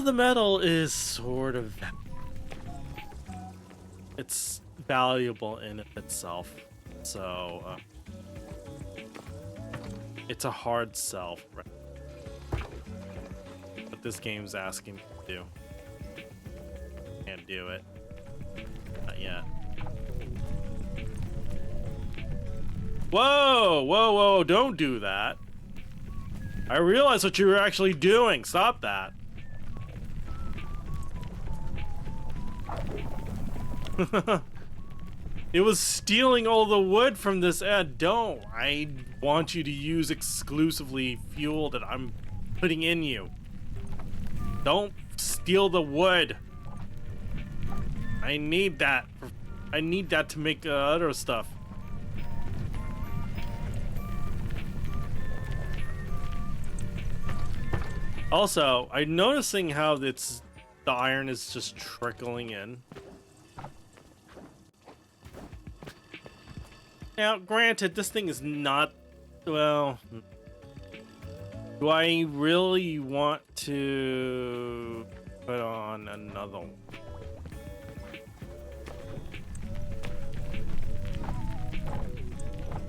Speaker 1: the metal is sort of... It's valuable in itself. So, it's a hard sell. Right? What this game's asking me to do. Can't do it. Not yet. Whoa! Whoa, whoa, don't do that. I realized what you were actually doing. Stop that. It was stealing all the wood from this ad. Don't. I want you to use exclusively fuel that I'm putting in you. Don't steal the wood. I need that. I need that to make other stuff. Also, I'm noticing how the iron is just trickling in. Now, granted, this thing is not, well, do I really want to put on another one?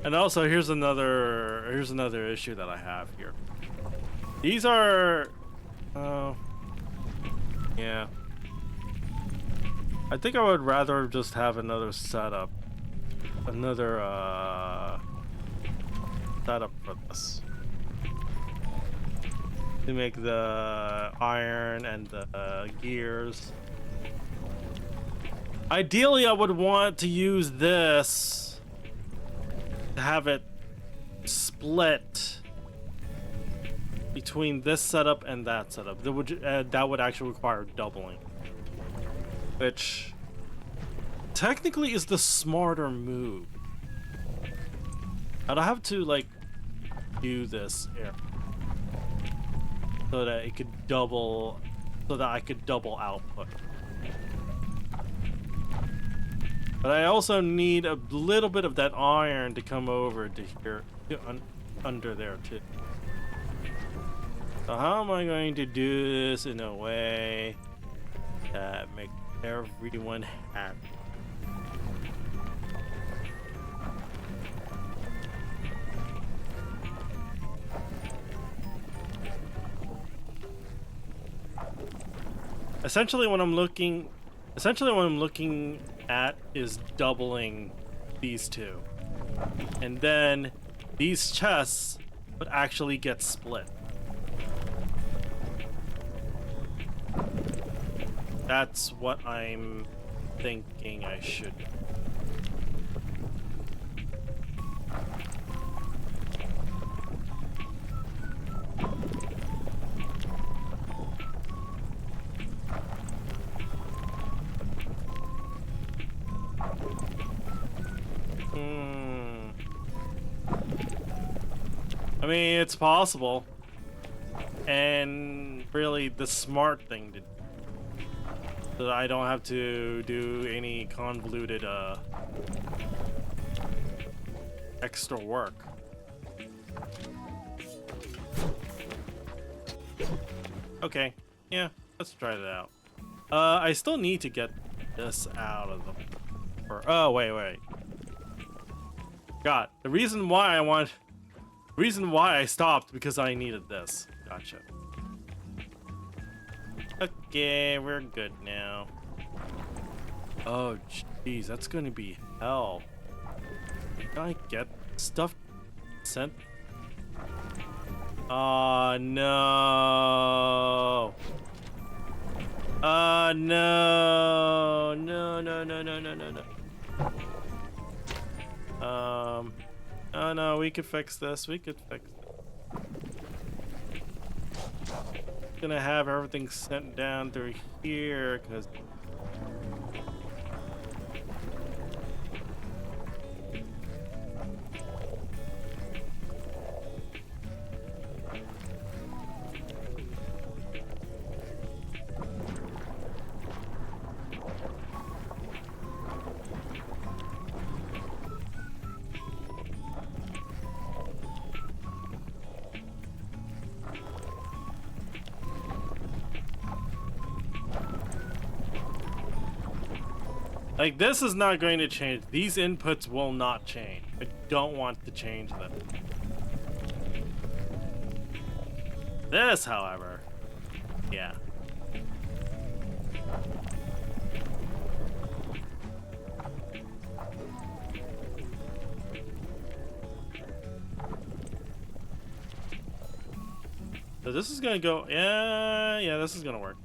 Speaker 1: And also, here's another issue that I have here. These are, yeah. I think I would rather just have another setup. Another setup for this to make the iron and the gears. Ideally, I would want to use this to have it split between this setup and that setup. That would actually require doubling, which technically is the smarter move. I'd have to like do this here so that it could double, so that I could double output. But I also need a little bit of that iron to come over to here, under there too. So how am I going to do this in a way that makes everyone happy? Essentially what I'm looking at is doubling these two. And then these chests would actually get split. That's what I'm thinking I should do. I mean, it's possible, and really the smart thing to do, so that I don't have to do any convoluted extra work. Okay, yeah, let's try that out. I still need to get this out of the... oh, wait. God, the reason why I stopped because I needed this. Gotcha. Okay, we're good now. Oh, jeez, that's gonna be hell. Can I get stuff sent? Oh, no. No. No. Oh no, we could fix this. Gonna have everything sent down through here, because like, this is not going to change. These inputs will not change. I don't want to change them. This, however, yeah. So this is gonna go, yeah, this is gonna work.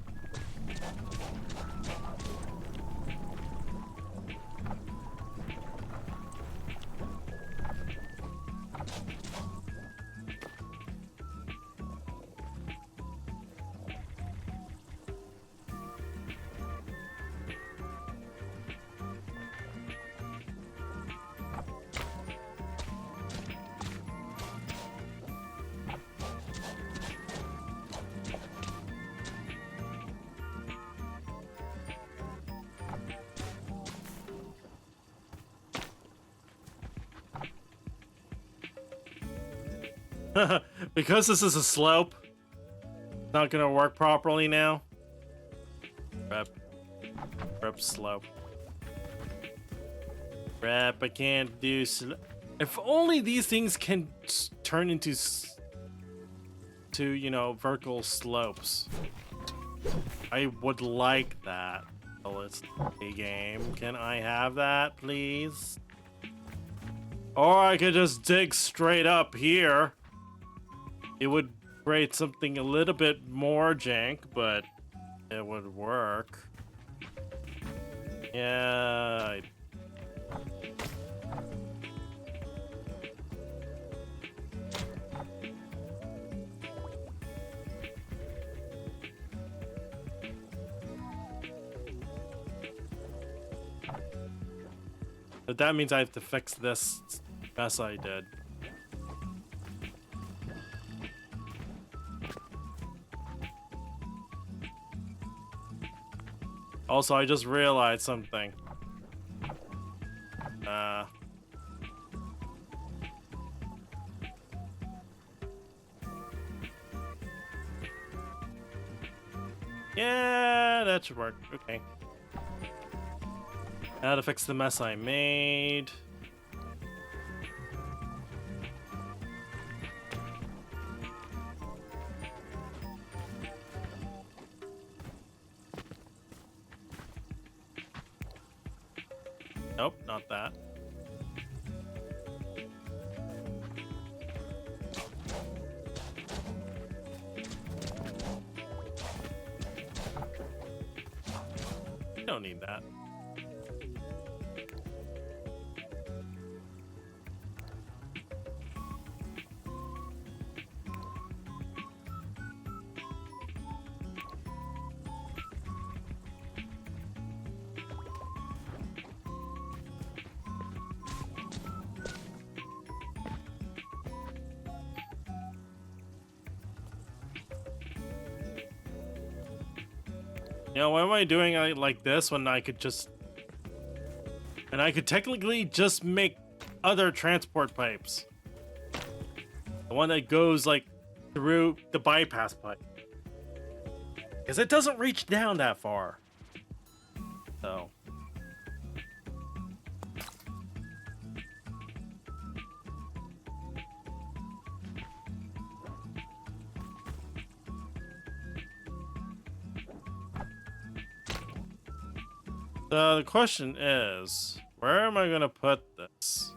Speaker 1: Because this is a slope, it's not gonna work properly now. Rep slope. Rep, I can't do if only these things can turn into you know, vertical slopes. I would like that. So let's play game. Can I have that, please? Or I could just dig straight up here. It would create something a little bit more jank, but it would work. Yeah. But that means I have to fix this mess I did. Also, I just realized something. Yeah, that should work. Okay. Now to fix the mess I made. Nope, not that. You don't need that. You know, why am I doing it like this when I could just... And I could technically just make other transport pipes. The one that goes, like, through the bypass pipe. Because it doesn't reach down that far. So... So the question is, where am I gonna put this?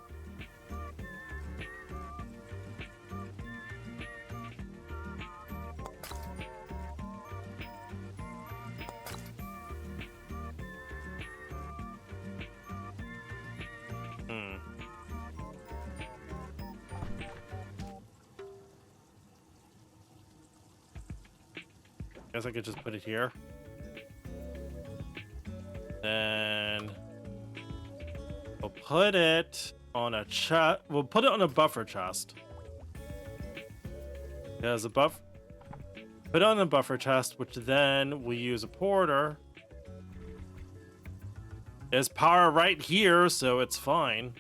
Speaker 1: Guess I could just put it here. Then we'll put it on a chest. We'll put it on a buffer chest. There's a buff. Put it on a buffer chest, which then we use a porter. There's power right here, so it's fine.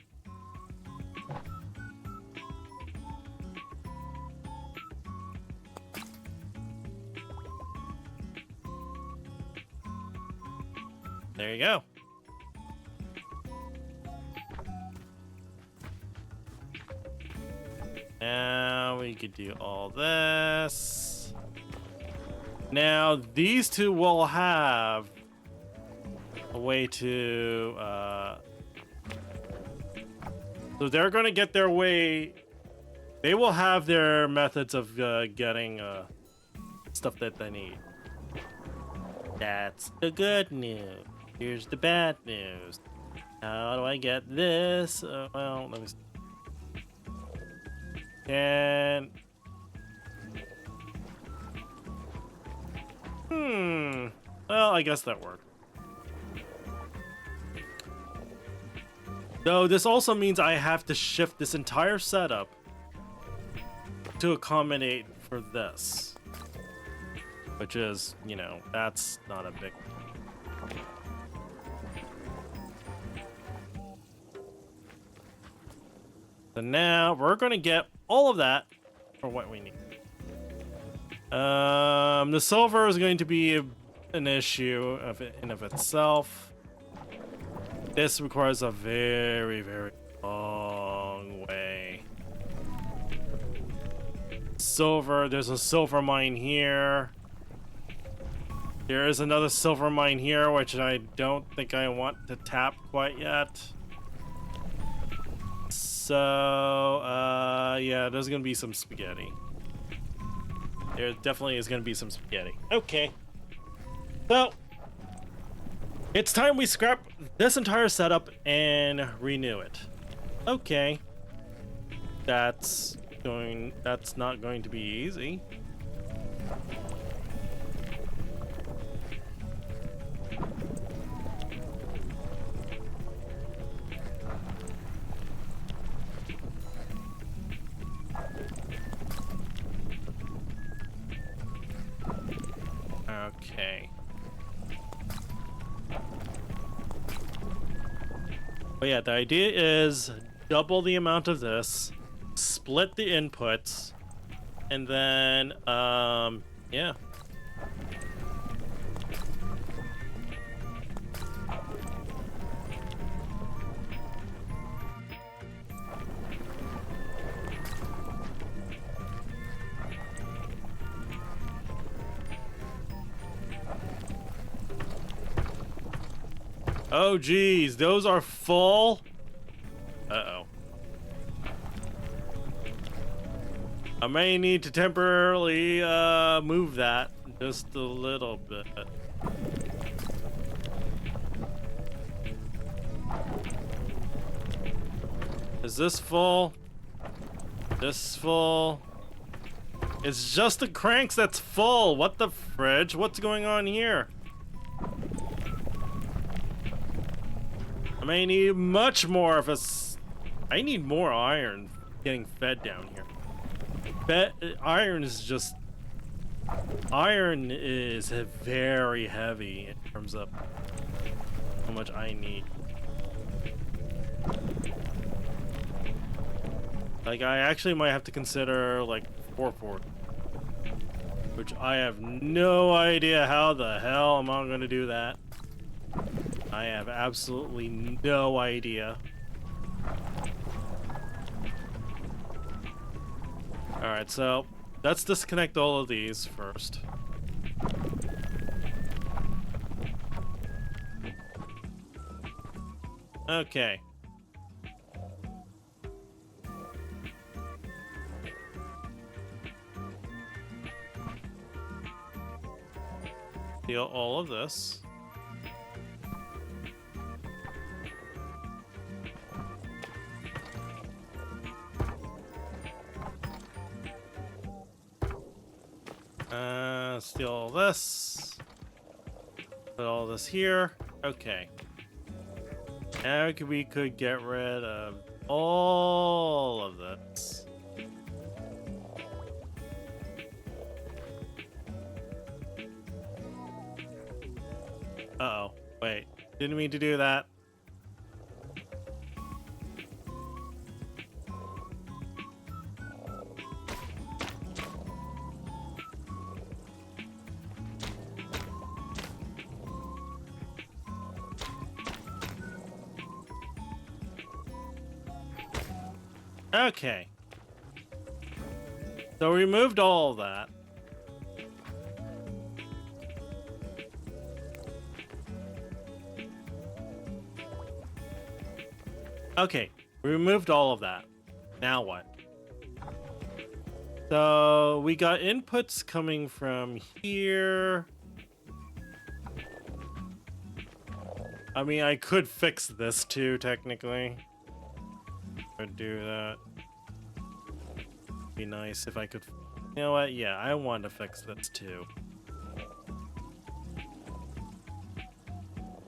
Speaker 1: There you go. Now we could do all this. Now these two will have a way to so they're gonna get their way. They will have their methods of getting stuff that they need. That's the good news. Here's the bad news. How do I get this? Well, let me see. And well, I guess that worked. Though this also means I have to shift this entire setup to accommodate for this, which is, you know, that's not a big. So now we're going to get all of that for what we need. The silver is going to be an issue in of itself. This requires a very, very long way. Silver, there's a silver mine here. There is another silver mine here, which I don't think I want to tap quite yet. So, yeah, there's gonna be some spaghetti. There definitely is gonna be some spaghetti. Okay. So, it's time we scrap this entire setup and renew it. Okay. That's not going to be easy. Okay. But yeah, the idea is double the amount of this, split the inputs, and then, yeah. Oh geez, those are full? Uh-oh. I may need to temporarily move that just a little bit. Is this full? This full? It's just the cranks that's full. What the fridge? What's going on here? I may need much more of I need more iron getting fed down here. Iron is very heavy in terms of how much I need. Like, I actually might have to consider, like, 440. Which I have no idea how the hell am I going to do that. I have absolutely no idea. Alright, so let's disconnect all of these first. Okay. Steal all of this. Steal all this. Put all this here. Okay. Now we could get rid of all of this. Uh-oh. Wait. Didn't mean to do that. Okay. So we removed all of that. Okay, we removed all of that. Now what? So we got inputs coming from here. I mean, I could fix this too, technically. Could do that. Be nice if I could. You know what? Yeah, I want to fix this too.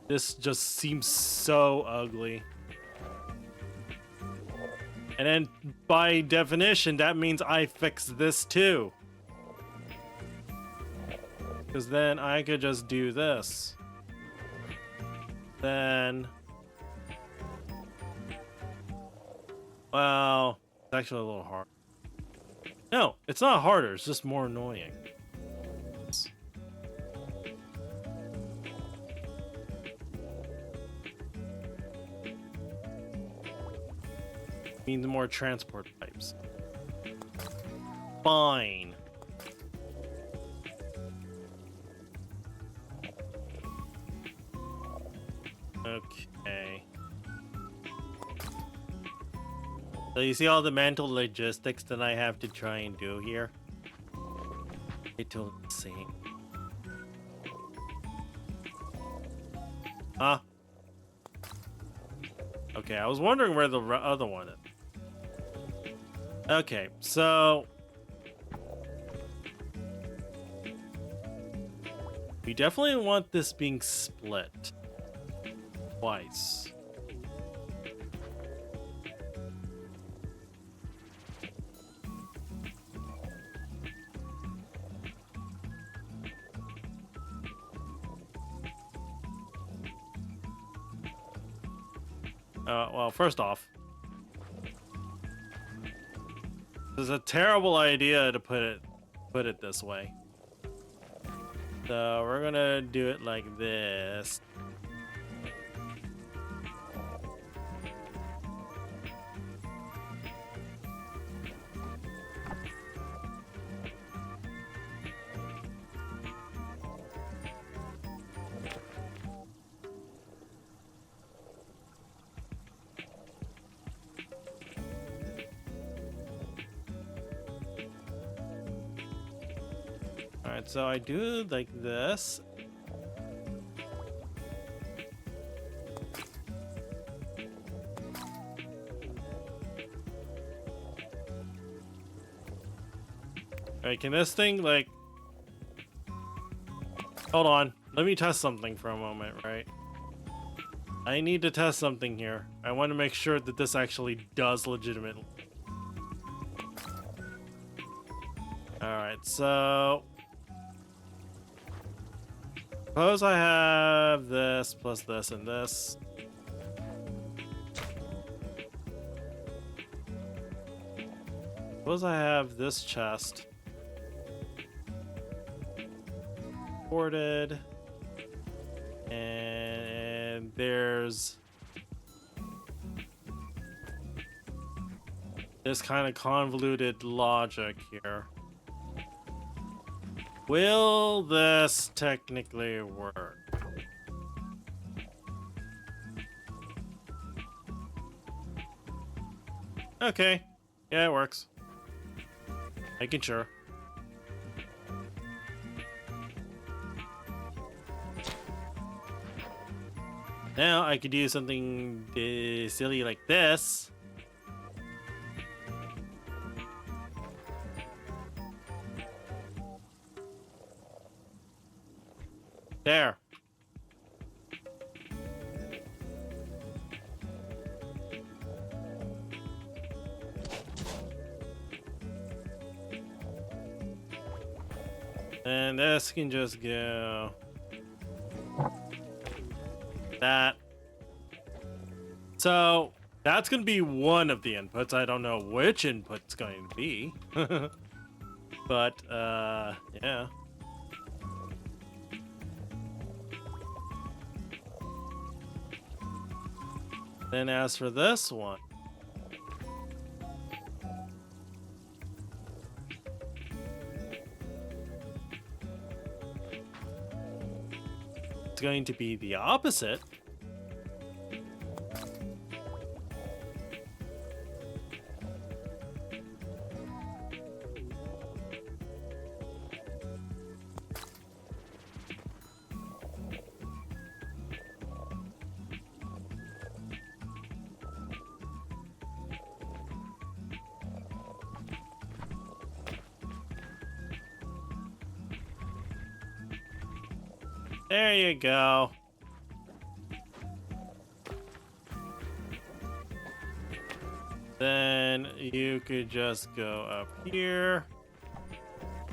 Speaker 1: This just seems so ugly. And then, by definition, that means I fix this too. Because then I could just do this. Then... well, it's actually a little hard. No, it's not harder, it's just more annoying. Means more transport pipes. Fine. Okay. So you see all the mental logistics that I have to try and do here? It's insane. Huh? Okay, I was wondering where the other one is. Okay, so we definitely want this being split twice. Well, first off, this is a terrible idea to put it this way. So we're gonna do it like this. Alright, so I do like this. Alright, can this thing, like... Hold on. Let me test something for a moment, right? I need to test something here. I want to make sure that this actually does legitimately. Alright, so... Suppose I have this plus this and this. Suppose I have this chest. Ported. And there's this kind of convoluted logic here. Will this technically work? Okay. Yeah, it works. Making sure. Now I could do something silly like this. There. And this can just go that. So that's going to be one of the inputs. I don't know which input it's going to be. But, yeah. Then as for this one, it's going to be the opposite. There you go. Then you could just go up here.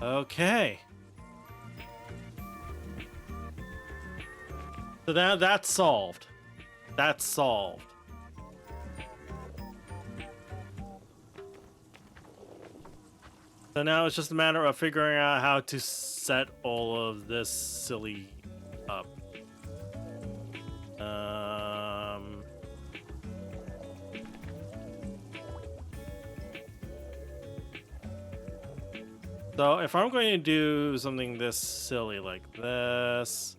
Speaker 1: Okay. So now that's solved. That's solved. So now it's just a matter of figuring out how to set all of this silly up. So if I'm going to do something this silly like this,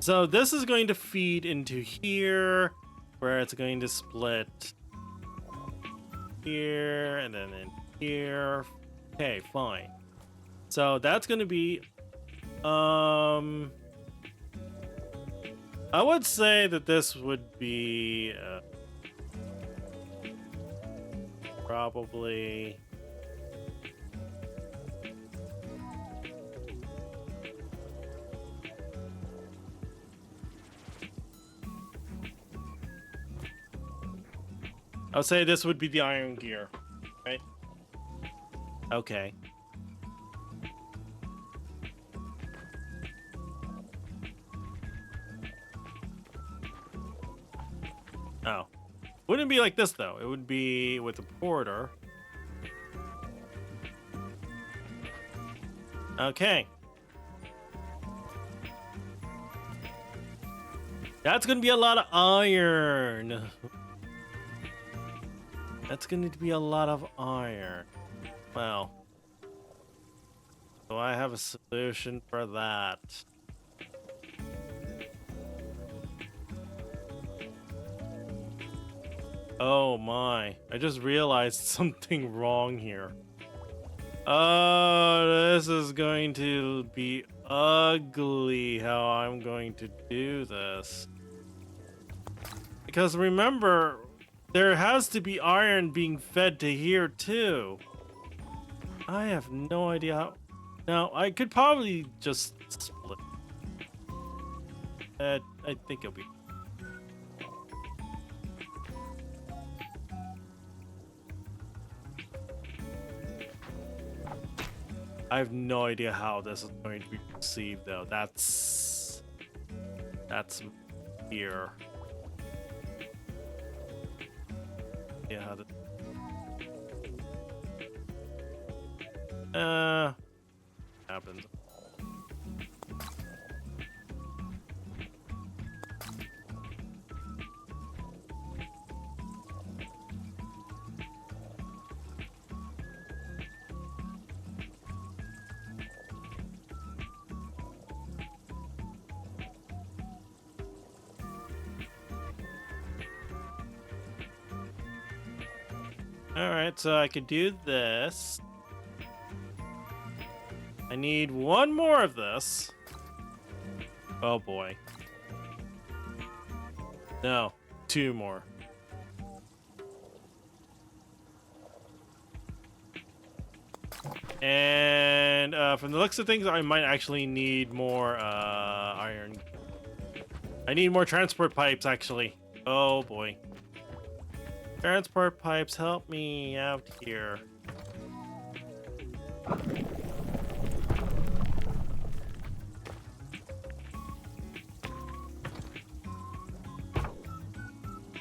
Speaker 1: so this is going to feed into here, where it's going to split here and then in here. Okay, fine. So that's going to be, I would say that this would be probably I'll say this would be the iron gear, right? Okay. Oh. Wouldn't be like this, though. It would be with a porter. Okay. That's gonna be a lot of iron. That's going to be a lot of iron. Well, do I have a solution for that? Oh my, I just realized something wrong here. Oh, this is going to be ugly how I'm going to do this. Because remember, there has to be iron being fed to here too. I have no idea how. Now, I could probably just split. I think it'll be. I have no idea how this is going to be received though. That's here. Yeah. Happens. Alright, so I could do this. I need one more of this. Oh boy. No, two more. And from the looks of things, I might actually need more iron. I need more transport pipes, actually. Oh boy. Transport pipes, help me out here.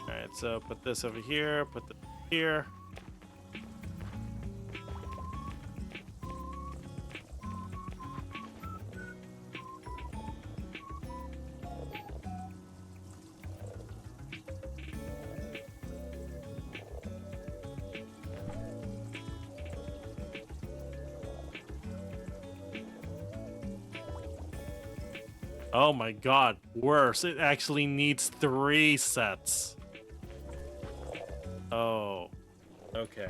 Speaker 1: Alright, so put this over here, put this here. Oh my god, worse. It actually needs 3 sets. Oh. Okay.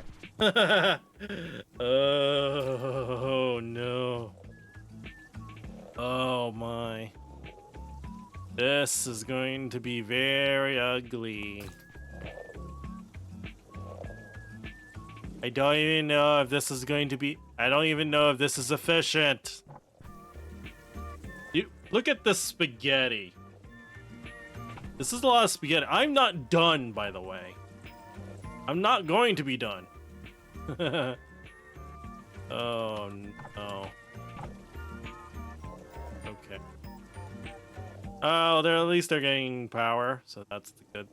Speaker 1: Oh no. Oh my. This is going to be very ugly. I don't even know if this is going to be... I don't even know if this is efficient. Look at this spaghetti. This is a lot of spaghetti. I'm not done, by the way. I'm not going to be done. Oh, no. Okay. Oh, they're at least they're getting power, so that's the good.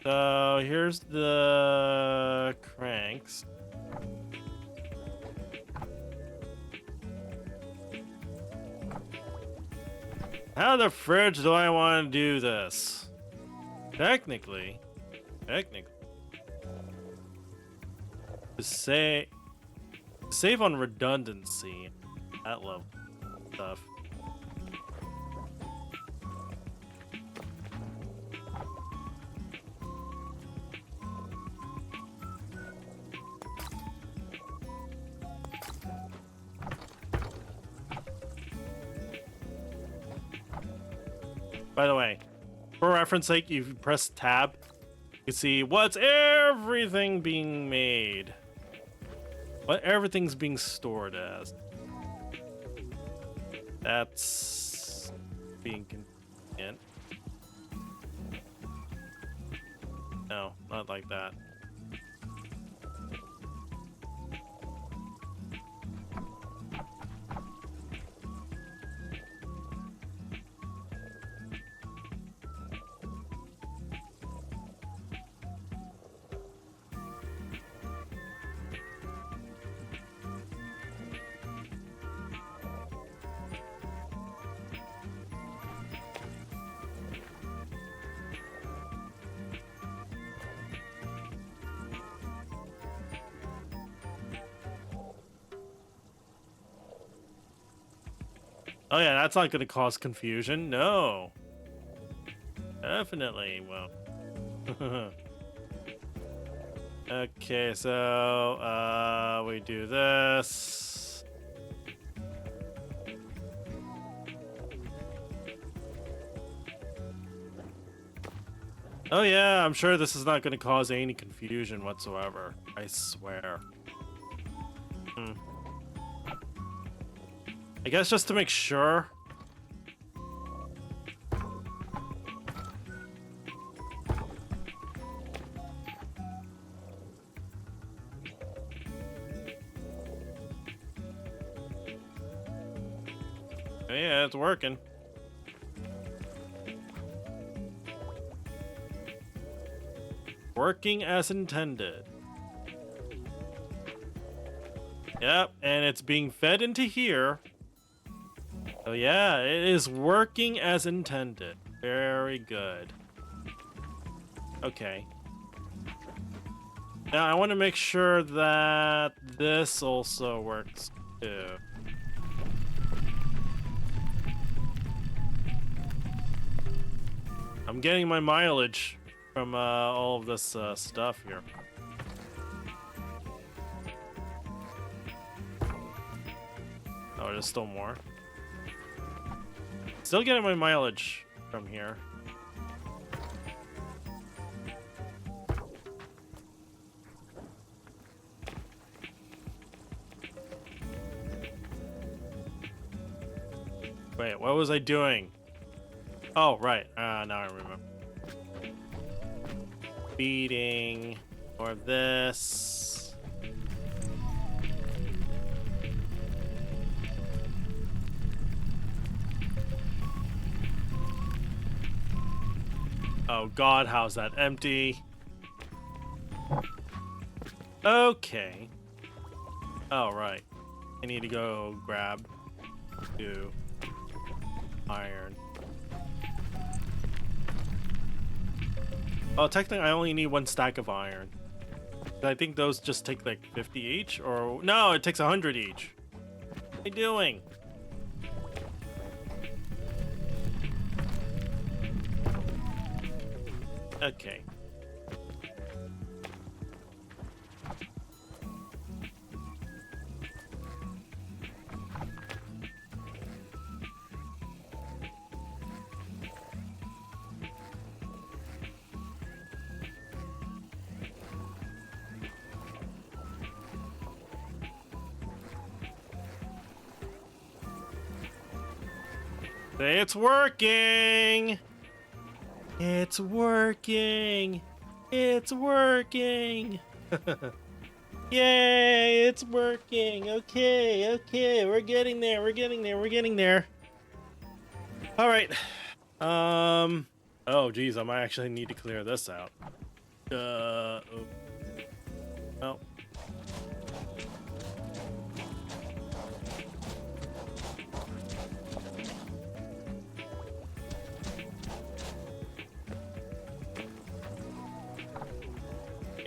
Speaker 1: So here's the cranks. How the fridge do I want to do this? Technically, to save on redundancy, that level stuff. By the way, for reference sake, if you press tab, you can see what's everything being made. What everything's being stored as. That's being convenient. No, not like that. Oh yeah, that's not going to cause confusion. No. Definitely won't. Okay, so we do this. Oh yeah, I'm sure this is not going to cause any confusion whatsoever. I swear. I guess just to make sure. Yeah, it's working. Working as intended. Yep, and it's being fed into here. So yeah, it is working as intended. Very good. Okay. Now I want to make sure that this also works too. I'm getting my mileage from all of this stuff here. Oh, there's still more. Still getting my mileage from here. Wait, what was I doing? Oh, right. Now I remember. Feeding. More of this. Oh god, how's that empty? Okay. Oh, right. I need to go grab 2 iron. Oh, technically I only need 1 stack of iron. I think those just take like 50 each, or no, it takes 100 each. What are you doing? Okay. It's working! It's working! It's working! Yay! It's working! Okay, okay, we're getting there, we're getting there, we're getting there. All right. Oh, geez, I might actually need to clear this out. Oh. Well.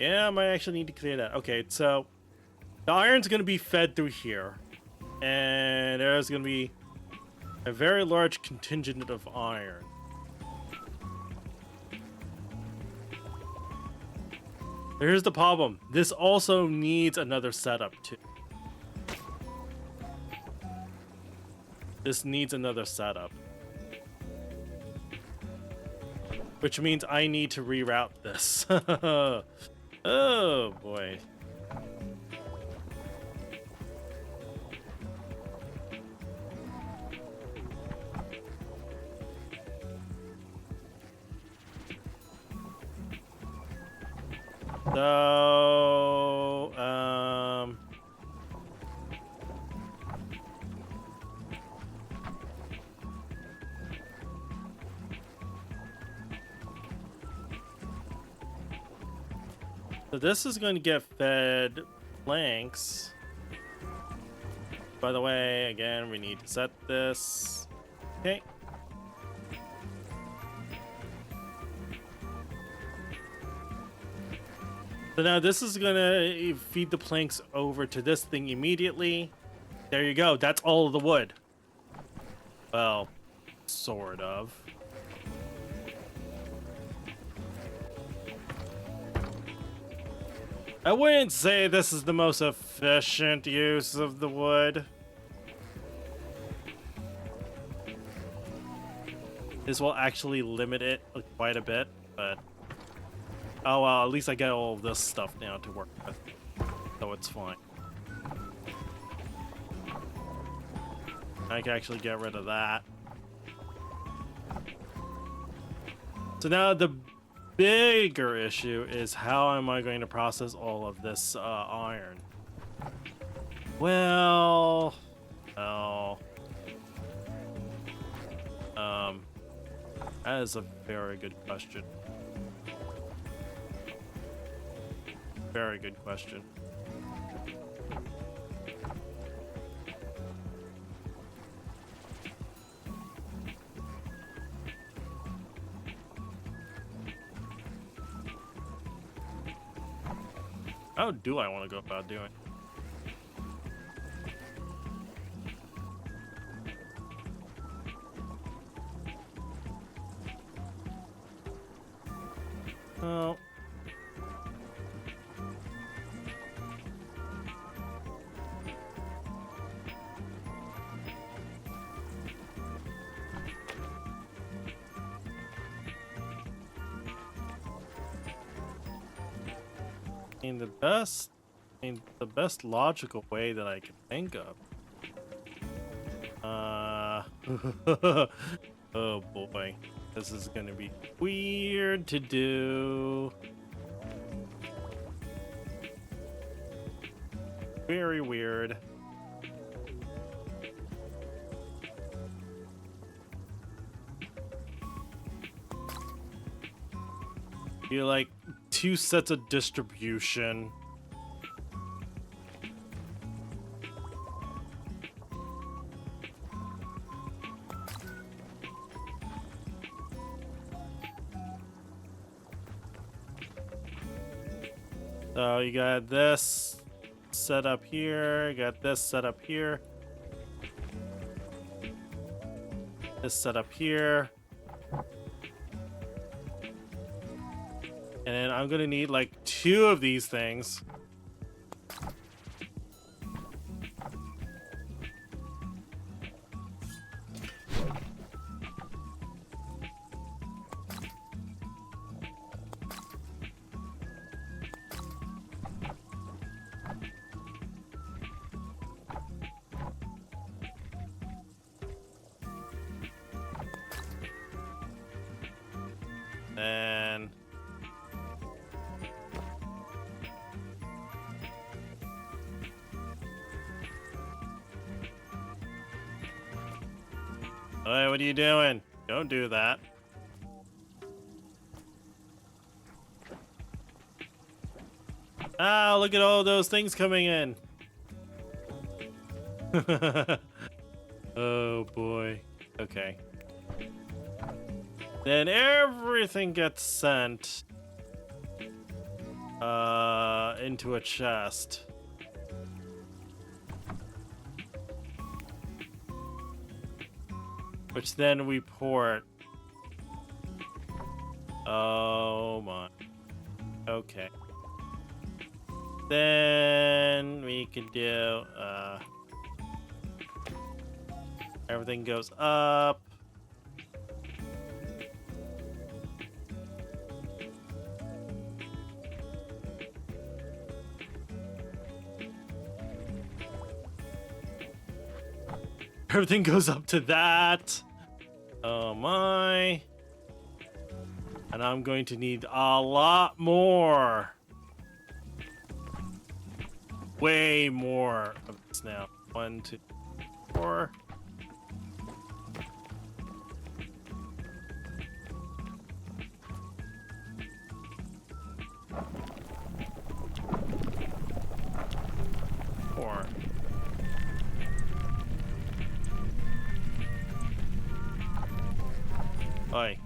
Speaker 1: Yeah, I might actually need to clear that. Okay, so the iron's going to be fed through here. And there's going to be a very large contingent of iron. Here's the problem. This also needs another setup too. This needs another setup. Which means I need to reroute this. Oh boy. So, so this is going to get fed planks. By the way, again, we need to set this. Okay. So now this is gonna feed the planks over to this thing immediately. There you go. That's all of the wood. Well, sort of. I wouldn't say this is the most efficient use of the wood. This will actually limit it quite a bit, but oh well, at least I get all of this stuff now to work with, so it's fine. I can actually get rid of that. So now the bigger issue is how am I going to process all of this iron? Well, oh, that is a very good question. Very good question. How do I want to go about doing? Oh. The best logical way that I can think of. Oh boy, this is gonna be weird to do. Very weird. You're like 2 sets of distribution. So you got this set up here, you got this set up here, this set up here. And then I'm gonna need like 2 of these things. And Hey, what are you doing? Don't do that. Ah, look at all those things coming in. Oh boy. Okay. Then everything gets sent into a chest. Which then we port. Oh my. Okay. Then we can do everything goes up. Everything goes up to that. Oh my. And I'm going to need a lot more. Way more of this now. 1, 2, 4. Oi,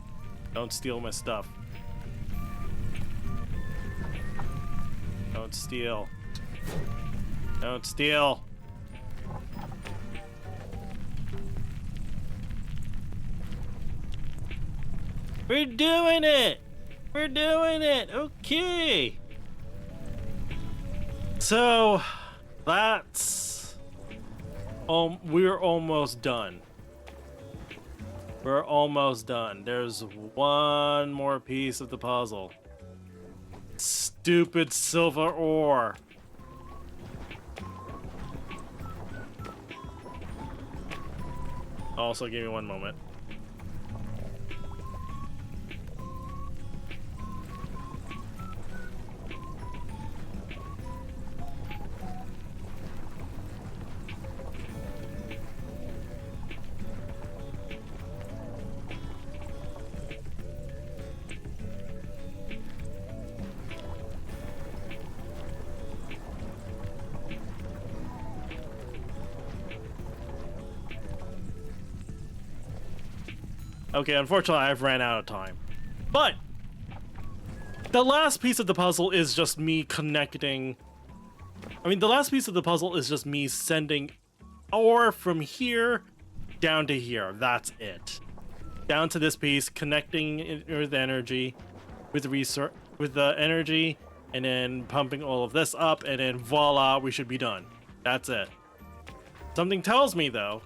Speaker 1: don't steal my stuff. Don't steal. Don't steal. We're doing it. We're doing it. Okay. So that's we're almost done. We're almost done. There's one more piece of the puzzle. Stupid silver ore. Also, give me one moment. Okay, unfortunately, I've ran out of time. But the last piece of the puzzle is just me connecting. I mean, the last piece of the puzzle is just me sending ore from here down to here. That's it. Down to this piece, connecting with energy, with the energy, and then pumping all of this up, and then voila, we should be done. That's it. Something tells me though,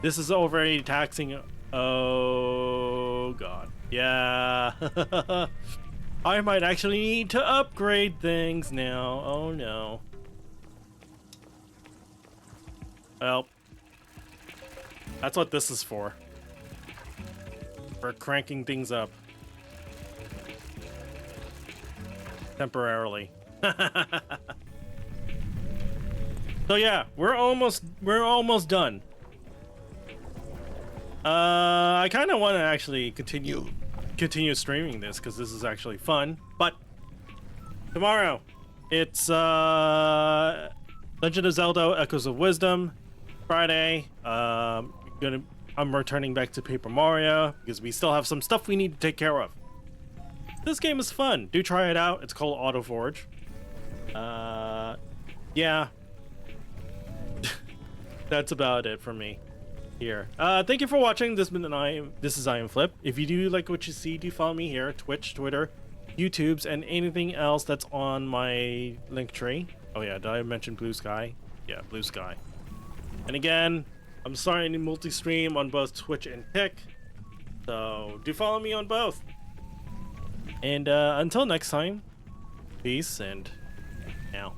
Speaker 1: this is already taxing. Oh god. Yeah. I might actually need to upgrade things now. Oh no. Well, that's what this is for. For cranking things up. Temporarily. So yeah, we're almost done. I kind of want to actually continue streaming this because this is actually fun. But tomorrow, it's Legend of Zelda: Echoes of Wisdom. Friday, I'm returning back to Paper Mario because we still have some stuff we need to take care of. This game is fun. Do try it out. It's called AutoForge. Yeah. That's about it for me. Here. Thank you for watching. This is iamflip. If you do like what you see, do follow me here, Twitch, Twitter, YouTube's, and anything else that's on my link tree. Oh yeah, did I mention Blue Sky? Yeah, Blue Sky. And again, I'm starting to multi-stream on both Twitch and Kick, so do follow me on both. And until next time, peace and now.